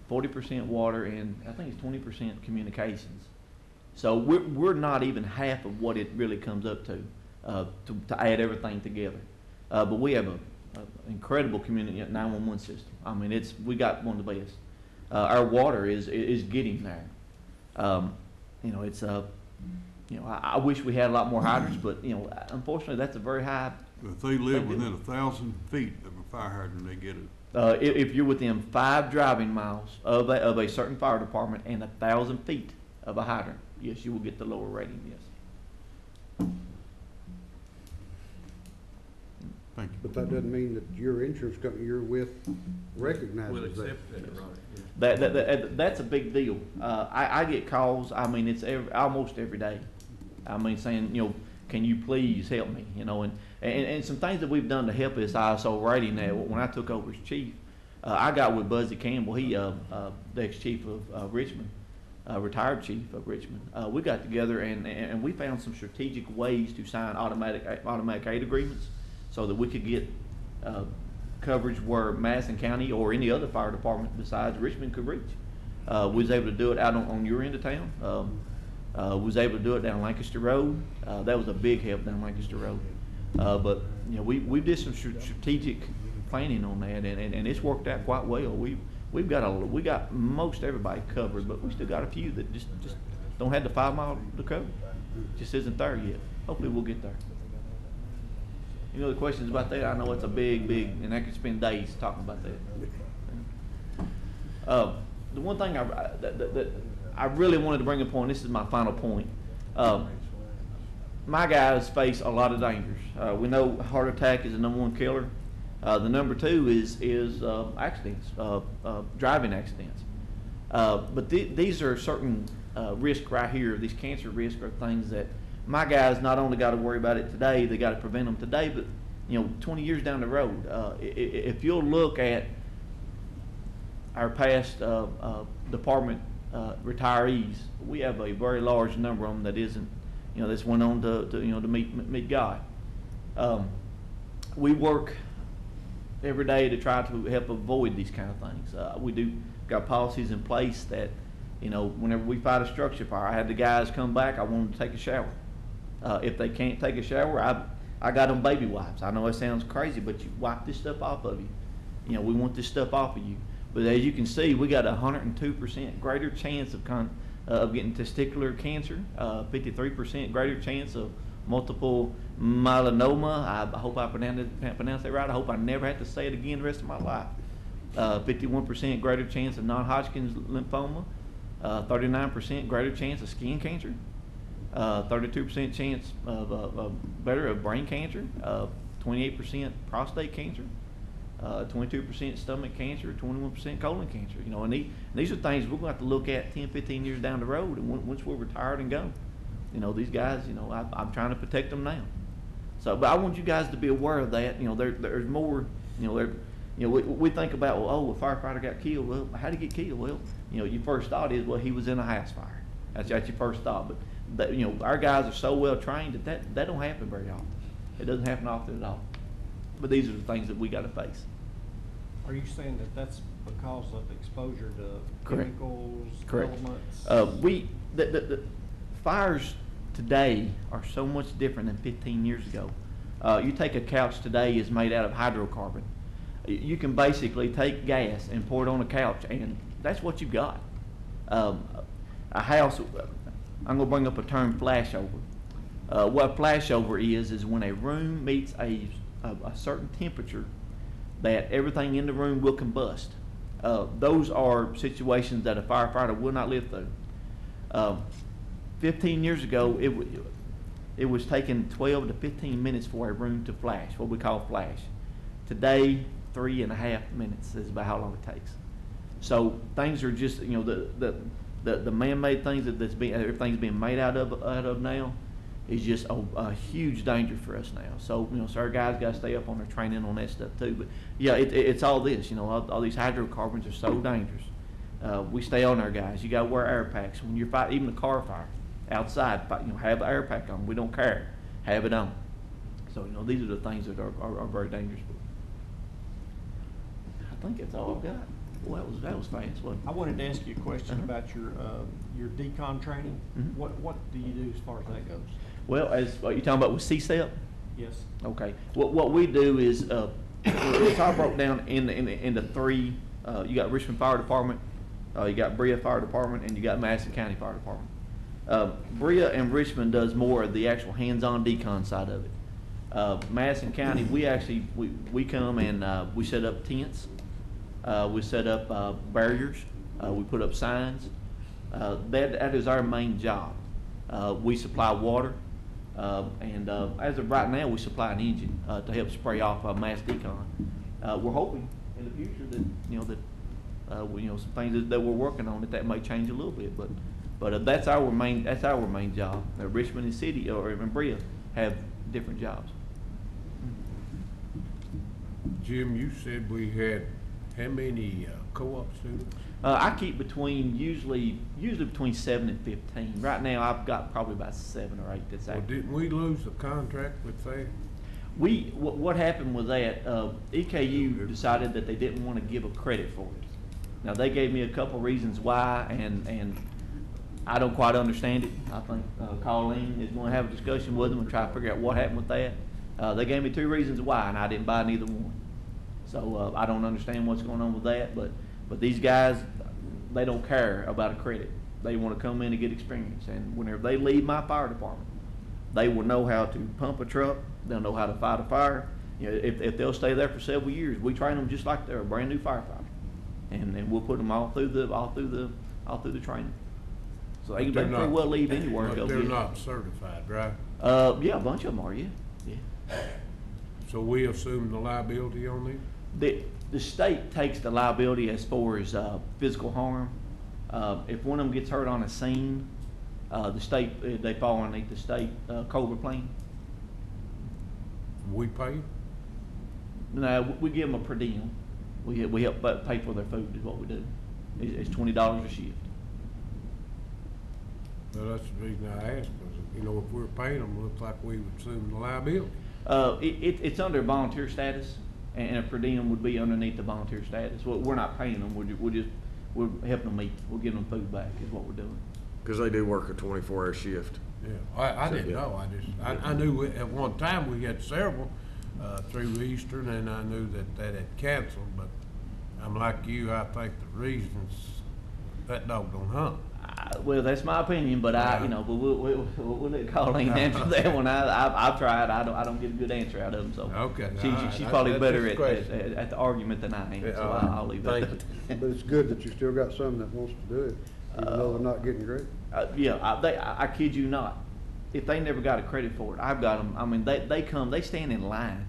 40% water, and I think it's 20% communications. So we're not even half of what it really comes up to add everything together. But we have an incredible community 911 system. I mean, we got one of the best. Our water is getting there. I wish we had a lot more hydrants, but unfortunately, that's a very high. If they live within 1,000 feet of a fire hydrant, they get it. If you're within 5 driving miles of a certain fire department and 1,000 feet of a hydrant, yes, you will get the lower rating, yes. Thank you. But that doesn't mean that your insurance company you're with recognizes that. That's a big deal. I get calls, I mean, it's almost every day. I mean, saying, you know, can you please help me, you know, and some things that we've done to help this ISO rating. Now, when I took over as chief, I got with Buzzy Campbell, he, the ex-chief of Richmond, retired chief of Richmond. We got together and we found some strategic ways to sign automatic aid agreements so that we could get coverage where Madison County or any other fire department besides Richmond could reach. We was able to do it out on your end of town. Was able to do it down Lancaster Road. That was a big help down Lancaster Road. But you know, we did some strategic planning on that, and it's worked out quite well. We got most everybody covered, but we still got a few that just don't have the 5 mile to cover. Just isn't there yet. Hopefully we'll get there. Any other questions about that? I know it's a big, and I could spend days talking about that. The one thing that I really wanted to bring up on, this is my final point. My guys face a lot of dangers. We know heart attack is the #1 killer. The number 2 is accidents, driving accidents. But these are certain risks right here. These cancer risks are things that my guys not only got to worry about it today, they got to prevent them today, but you know, 20 years down the road, if you'll look at our past department retirees, we have a very large number of them that isn't, you know, that's went on to meet God. We work every day to try to help avoid these kind of things. We got policies in place that, you know, whenever we fight a structure fire, I had the guys come back, I want them to take a shower. If they can't take a shower, I got them baby wipes. I know it sounds crazy, but you wipe this stuff off of you. You know, we want this stuff off of you. But as you can see, we got a 102% greater chance of getting testicular cancer, 53% greater chance of multiple myeloma. I hope I pronounced that right. I hope I never have to say it again the rest of my life. 51% greater chance of non-Hodgkin's lymphoma, 39% greater chance of skin cancer, 32% chance of brain cancer, 28% prostate cancer, 22% stomach cancer, 21% colon cancer. You know, and these are things we're going to have to look at 10, 15 years down the road, and once we're retired and gone. You know, these guys, you know, I'm trying to protect them now. So, but I want you guys to be aware of that. You know, there's more. You know, we think about, well, oh, a firefighter got killed. Well, how did he get killed? Well, you know, your first thought is, well, he was in a house fire. That's your first thought. But that, you know, our guys are so well trained that don't happen very often. It doesn't happen often at all. But these are the things that we got to face. Are you saying that that's because of exposure to Correct. chemicals, Correct. elements? The fires today are so much different than 15 years ago. You take a couch today is made out of hydrocarbon. You can basically take gas and pour it on a couch, and that's what you've got. A house, I'm going to bring up a term, flashover. What flashover is when a room meets a certain temperature that everything in the room will combust. Those are situations that a firefighter will not live through. 15 years ago, it was taking 12 to 15 minutes for a room to flash, what we call flash. Today, 3.5 minutes is about how long it takes. So things are just, you know, the man-made things everything's being made out of now is just a huge danger for us now. So, you know, so our guys got to stay up on their training on that stuff too. But yeah, it's all this, you know, all these hydrocarbons are so dangerous. We stay on our guys. You got to wear air packs when you're fighting, even a car fire outside. You know, have an air pack on. We don't care. Have it on. So, you know, these are the things that are very dangerous. I think that's all I've got. Well, that was fast, wasn't it? I wanted to ask you a question about your decon training. Mhm. What do you do as far as that goes? Well, as you talking about with CSEP? Yes. Okay. What we do is it's all broke down into three. You got Richmond Fire Department, you got Brea Fire Department, and you got Madison County Fire Department. Brea and Richmond does more of the actual hands-on decon side of it. Madison County, we come and we set up tents. We set up barriers. We put up signs. That is our main job. We supply water, and as of right now, we supply an engine to help spray off mass decon. We're hoping in the future that some things that we're working on that may change a little bit, but that's our main job. Richmond and City or Brea have different jobs. Jim, you said we had how many co-op students? I keep usually between 7 and 15. Right now, I've got probably about 7 or 8 that's Well, active. didn't we lose the contract with that? What happened with that, EKU decided that they didn't want to give a credit for it. Now, they gave me a couple reasons why, and I don't quite understand it. I think Colleen is going to have a discussion with them and try to figure out what happened with that. They gave me 2 reasons why, and I didn't buy neither one. So I don't understand what's going on with that, but these guys, they don't care about a credit. They want to come in and get experience, and whenever they leave my fire department, they will know how to pump a truck. They'll know how to fight a fire. You know, if they'll stay there for several years, we train them just like they're a brand new firefighter, and we'll put them all through the training. So they can pretty well leave anywhere. But they're not certified, right? Yeah, a bunch of them are. Yeah. So we assume the liability on them? The state takes the liability as far as physical harm. If one of them gets hurt on a scene, the state, they fall underneath the state COBRA plan. We pay? No, we give them a per diem. We help pay for their food is what we do. It's $20 a shift. Well, that's the reason I asked, because, if we're paying them, it looks like we would assume the liability. It's under volunteer status, and a per diem would be underneath the volunteer status. We're not paying them, we're helping them eat. We're giving them food back is what we're doing. Because they do work a 24-hour shift. Yeah, I didn't know. I knew at one time we had several through Eastern, and I knew that had canceled, but I'm like you, I think the reason's that dog don't hunt. Well, that's my opinion, but but we'll let Colleen answer that one. I've tried. I don't get a good answer out of them. So okay, she's probably better at the argument than I am. So I'll leave that. But it's good that you still got some that wants to do it, even though they're not getting credit. I kid you not. If they never got a credit for it, I've got them. I mean, they stand in line.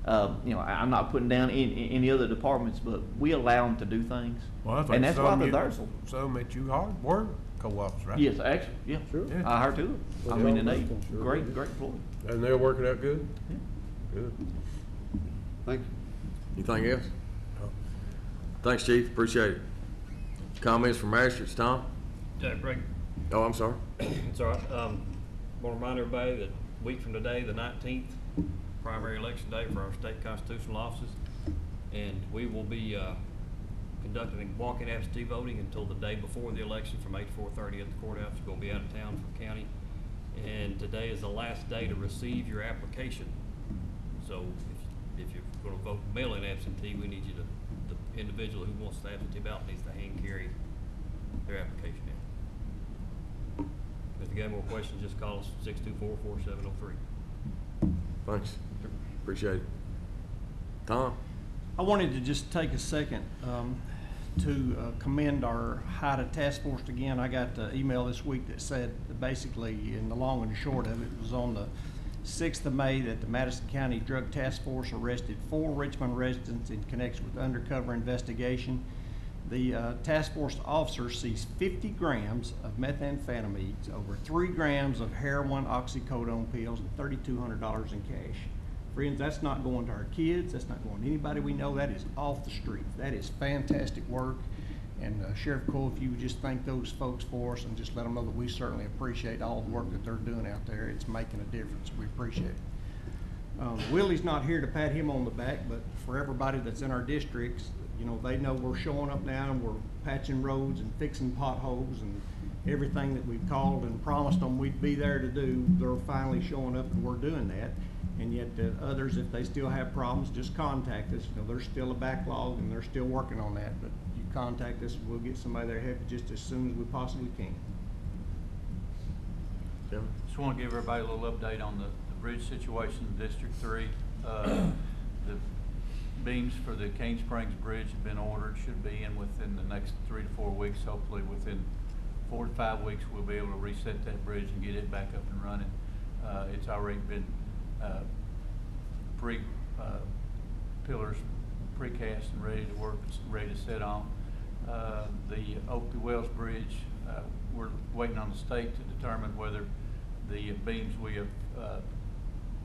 I'm not putting down any other departments, but we allow them to do things. Well, I think and that's why they're there. Some that you hard work co-ops, right? Yes, actually, yeah. Sure. Yeah. I heard too. Well, I mean, and they great employees. And they're working out good? Yeah. Good. Thank you. Anything else? Thanks, Chief. Appreciate it. Comments from magistrates, Tom? Yeah, Greg. Oh, I'm sorry. It's all right. Want to remind everybody that a week from today, the 19th, primary election day for our state constitutional offices, and we will be conducting walk-in absentee voting until the day before the election from 8 to 4:30 at the courthouse. We're going to be out of town from the county, and today is the last day to receive your application. So if you're going to vote mail-in absentee, we need you to, the individual who wants the absentee ballot needs to hand carry their application in. If you got more questions, just call us 624-4703. Thanks. Appreciate it. Tom? I wanted to just take a second to commend our HIDA task force again. I got an email this week that said that basically, in the long and short of it, was on the 6th of May that the Madison County Drug Task Force arrested 4 Richmond residents in connection with undercover investigation. The task force officer seized 50 grams of methamphetamines, over 3 grams of heroin oxycodone pills, and $3,200 in cash. Friends, that's not going to our kids. That's not going to anybody we know. That is off the street. That is fantastic work. And Sheriff Cole, if you would just thank those folks for us and just let them know that we certainly appreciate all the work that they're doing out there. It's making a difference. We appreciate it. Willie's not here to pat him on the back, but for everybody that's in our districts, they know we're showing up now and we're patching roads and fixing potholes and everything that we've called and promised them we'd be there to do. They're finally showing up and we're doing that. And yet others, if they still have problems, just contact us. There's still a backlog and they're still working on that. But you contact us and we'll get somebody there to help you just as soon as we possibly can. Yeah. Just want to give everybody a little update on the bridge situation in District 3. The beams for the Cane Springs Bridge have been ordered, should be in within the next 3 to 4 weeks, hopefully within 4 to 5 weeks, we'll be able to reset that bridge and get it back up and running. It's already been pillars precast and ready to work, ready to set on. The Oakley Wells Bridge, we're waiting on the state to determine whether the beams we have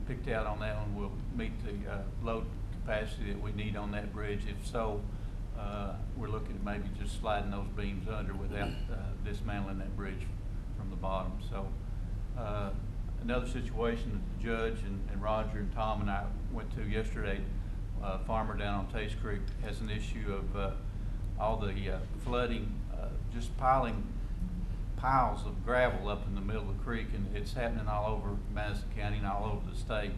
picked out on that one will meet the load capacity that we need on that bridge. If so, we're looking at maybe just sliding those beams under without dismantling that bridge from the bottom. So another situation that the judge and Roger and Tom and I went to yesterday, a farmer down on Taste Creek has an issue of all the flooding, just piling piles of gravel up in the middle of the creek, and it's happening all over Madison County and all over the state,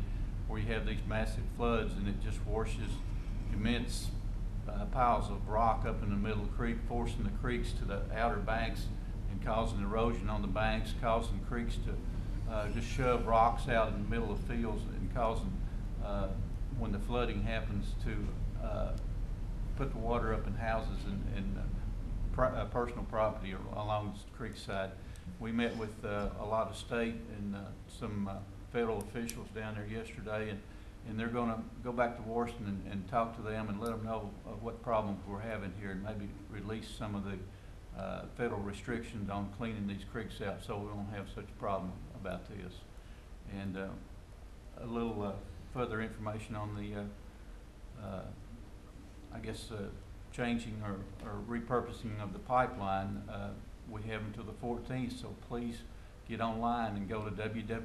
where you have these massive floods and it just washes immense piles of rock up in the middle of the creek, forcing the creeks to the outer banks and causing erosion on the banks, causing creeks to just shove rocks out in the middle of fields, and causing, when the flooding happens, to put the water up in houses and personal property along the creek side. We met with a lot of state and some federal officials down there yesterday, and they're going to go back to Washington and talk to them and let them know what problems we're having here, and maybe release some of the federal restrictions on cleaning these creeks out, so we won't have such a problem about this. And a little further information on the I guess changing or repurposing of the pipeline. We have until the 14th, so please get online and go to www.ferc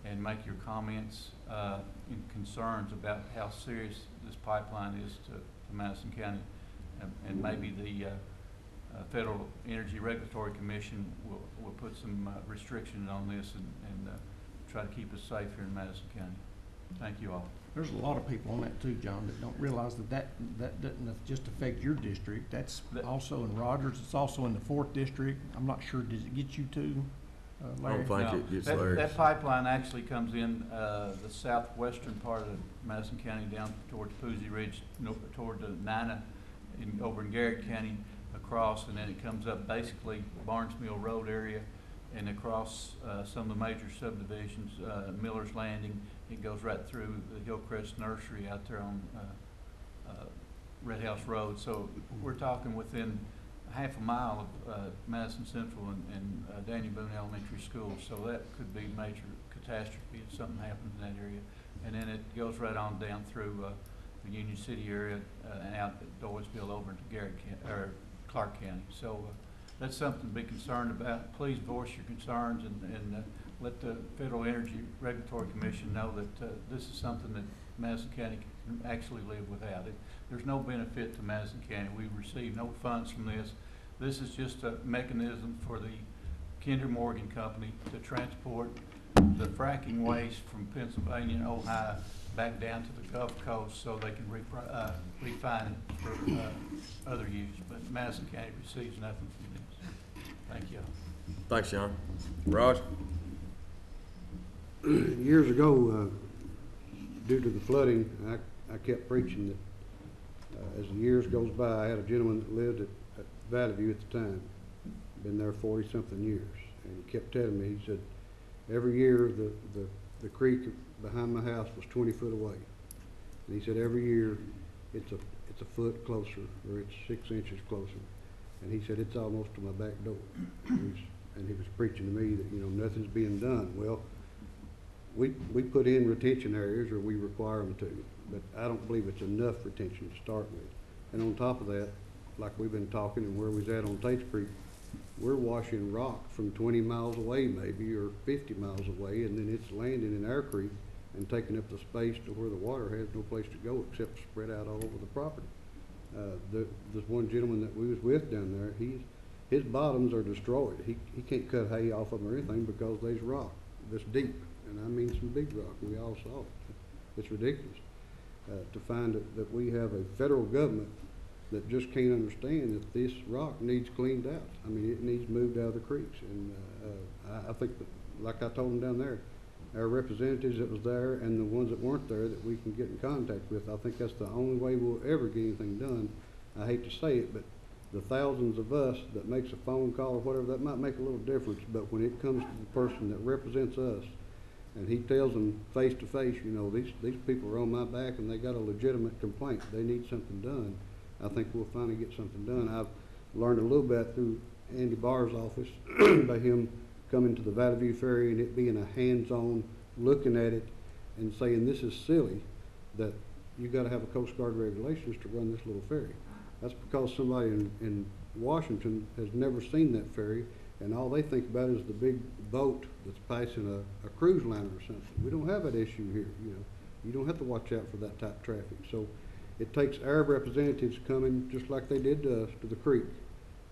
and make your comments and concerns about how serious this pipeline is to Madison County. And maybe the Federal Energy Regulatory Commission will put some restrictions on this and try to keep us safe here in Madison County. Thank you all. There's a lot of people on that too, John, that don't realize that doesn't just affect your district. That's also in Rogers. It's also in the 4th district. I'm not sure, does it get you too, Larry? I don't think it gets Larry. That pipeline actually comes in the southwestern part of Madison County down towards Poozy Ridge, toward the Nina, over in Garrett County, across, and then it comes up basically Barnes Mill Road area and across some of the major subdivisions, Miller's Landing. It goes right through the Hillcrest Nursery out there on Red House Road. So we're talking within half a mile of Madison Central and Daniel Boone Elementary School. So that could be major catastrophe if something happens in that area. And then it goes right on down through the Union City area and out at Doyle'sville over into Clark County. So that's something to be concerned about. Please voice your concerns and let the Federal Energy Regulatory Commission know that this is something that Madison County can actually live without. There's no benefit to Madison County. We receive no funds from this. This is just a mechanism for the Kinder Morgan Company to transport the fracking waste from Pennsylvania and Ohio back down to the Gulf Coast so they can refine it for other use. But Madison County receives nothing from this. Thank you. Thanks, John. Raj? Years ago, due to the flooding, I kept preaching that as the years goes by, I had a gentleman that lived at Valley View at the time, been there 40-something years, and he kept telling me, he said, every year the creek behind my house was 20 foot away. And he said every year it's a foot closer, or it's 6 inches closer. And he said it's almost to my back door. And he was preaching to me that, nothing's being done. Well, we put in retention areas, or we require them to, but I don't believe it's enough retention to start with. And on top of that, like we've been talking and where we was at on Tates Creek, we're washing rock from 20 miles away maybe, or 50 miles away, and then it's landing in our creek and taking up the space to where the water has no place to go except spread out all over the property. This one gentleman that we was with down there, his bottoms are destroyed. He can't cut hay off of them or anything because there's rock this deep, and I mean some big rock. We all saw it. It's ridiculous to find that we have a federal government that just can't understand that this rock needs cleaned out. I mean, it needs moved out of the creeks. And I think that, like I told them down there, our representatives that was there and the ones that weren't there that we can get in contact with, I think that's the only way we'll ever get anything done. I hate to say it, but the thousands of us that makes a phone call or whatever, that might make a little difference, but when it comes to the person that represents us, and he tells them face to face, you know, these people are on my back and they got a legitimate complaint, they need something done, I think we'll finally get something done. I've learned a little bit through Andy Barr's office by him coming to the Valley View Ferry and it being a hands-on looking at it and saying this is silly that you got to have a Coast Guard regulations to run this little ferry. That's because somebody in Washington has never seen that ferry, and all they think about is the big boat that's passing a cruise liner or something. We don't have that issue here. You know, you don't have to watch out for that type of traffic. So it takes our representatives coming just like they did to us to the creek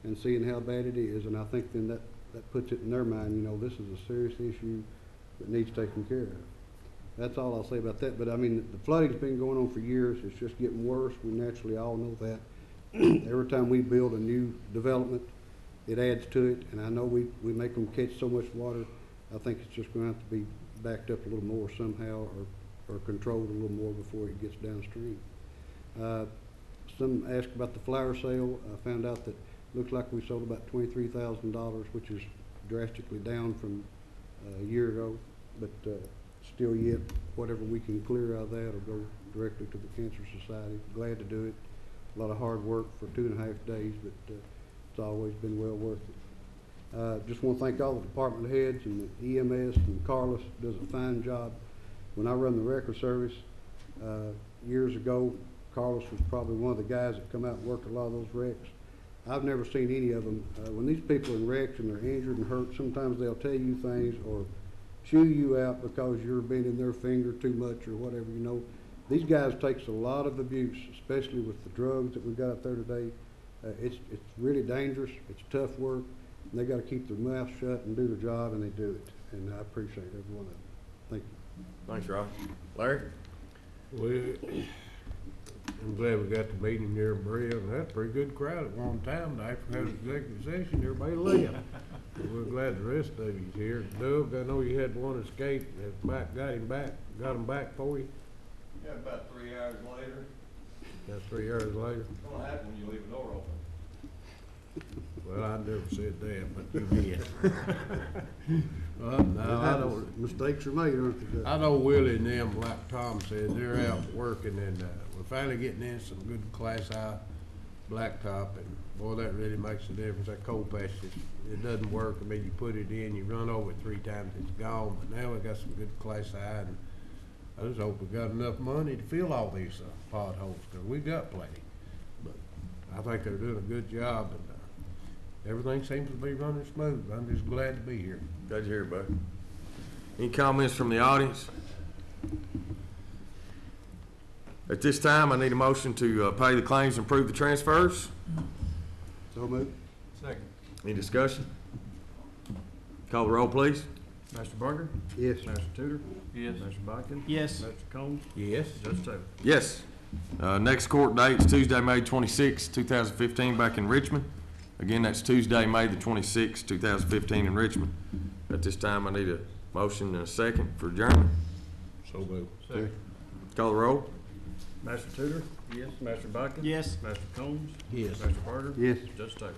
and seeing how bad it is, and I think then that puts it in their mind. You know, this is a serious issue that needs taken care of. That's all I'll say about that. But I mean, the flooding's been going on for years. It's just getting worse. We naturally all know that. Every time we build a new development, it adds to it. And I know we make them catch so much water. I think it's just going to have to be backed up a little more somehow, or controlled a little more before it gets downstream. Some asked about the flower sale. I found out that looks like we sold about $23,000, which is drastically down from a year ago. But still yet, whatever we can clear out of that will go directly to the Cancer Society. Glad to do it. A lot of hard work for 2.5 days, but it's always been well worth it. Just want to thank all the department heads and the EMS, and Carlos does a fine job. When I run the record service years ago, Carlos was probably one of the guys that come out and worked a lot of those wrecks. I've never seen any of them. When these people are in wrecks and they're injured and hurt, sometimes they'll tell you things or chew you out because you're bending their finger too much or whatever, you know. These guys takes a lot of abuse, especially with the drugs that we've got up there today. It's really dangerous. It's tough work. And they got to keep their mouth shut and do their job, and they do it. And I appreciate every one of them. Thank you. Thanks, Rob. Larry? I'm glad we got the meeting here in Berea, and that's a pretty good crowd at one time. After having executive session, everybody left. We're glad the rest of you's here. Doug, I know you had one escape. Got him back for you. Yeah, about 3 hours later. That's 3 hours later. It's gonna happen when you leave the door open. Well, I never said that, but you did. No, I don't. Mistakes are made, aren't they? I know Willie and them, like Tom said, they're out working, and we're finally getting in some good Class I blacktop, and boy, that really makes a difference. That coal patch, it doesn't work. I mean, you put it in, you run over it 3 times, it's gone. But now we got some good Class I, and I just hope we got enough money to fill all these potholes, because we got plenty. But I think they're doing a good job, and everything seems to be running smooth. I'm just glad to be here. Glad to hear it, bud. Any comments from the audience? At this time, I need a motion to pay the claims and approve the transfers. So moved. Second. Any discussion? Call the roll, please. Master Barker? Yes. Master Tudor? Yes. Master Bodkin? Yes. Master Combs? Yes. Judge Taylor? Yes. Next court date is Tuesday, May 26, 2015, back in Richmond. Again, that's Tuesday, May the 26th, 2015 in Richmond. At this time, I need a motion and a second for adjournment. So moved. Second. Call the roll. Master Tudor? Yes. Master Bodkin? Yes. Master Combs? Yes. Master Barker? Yes. Judge Taylor?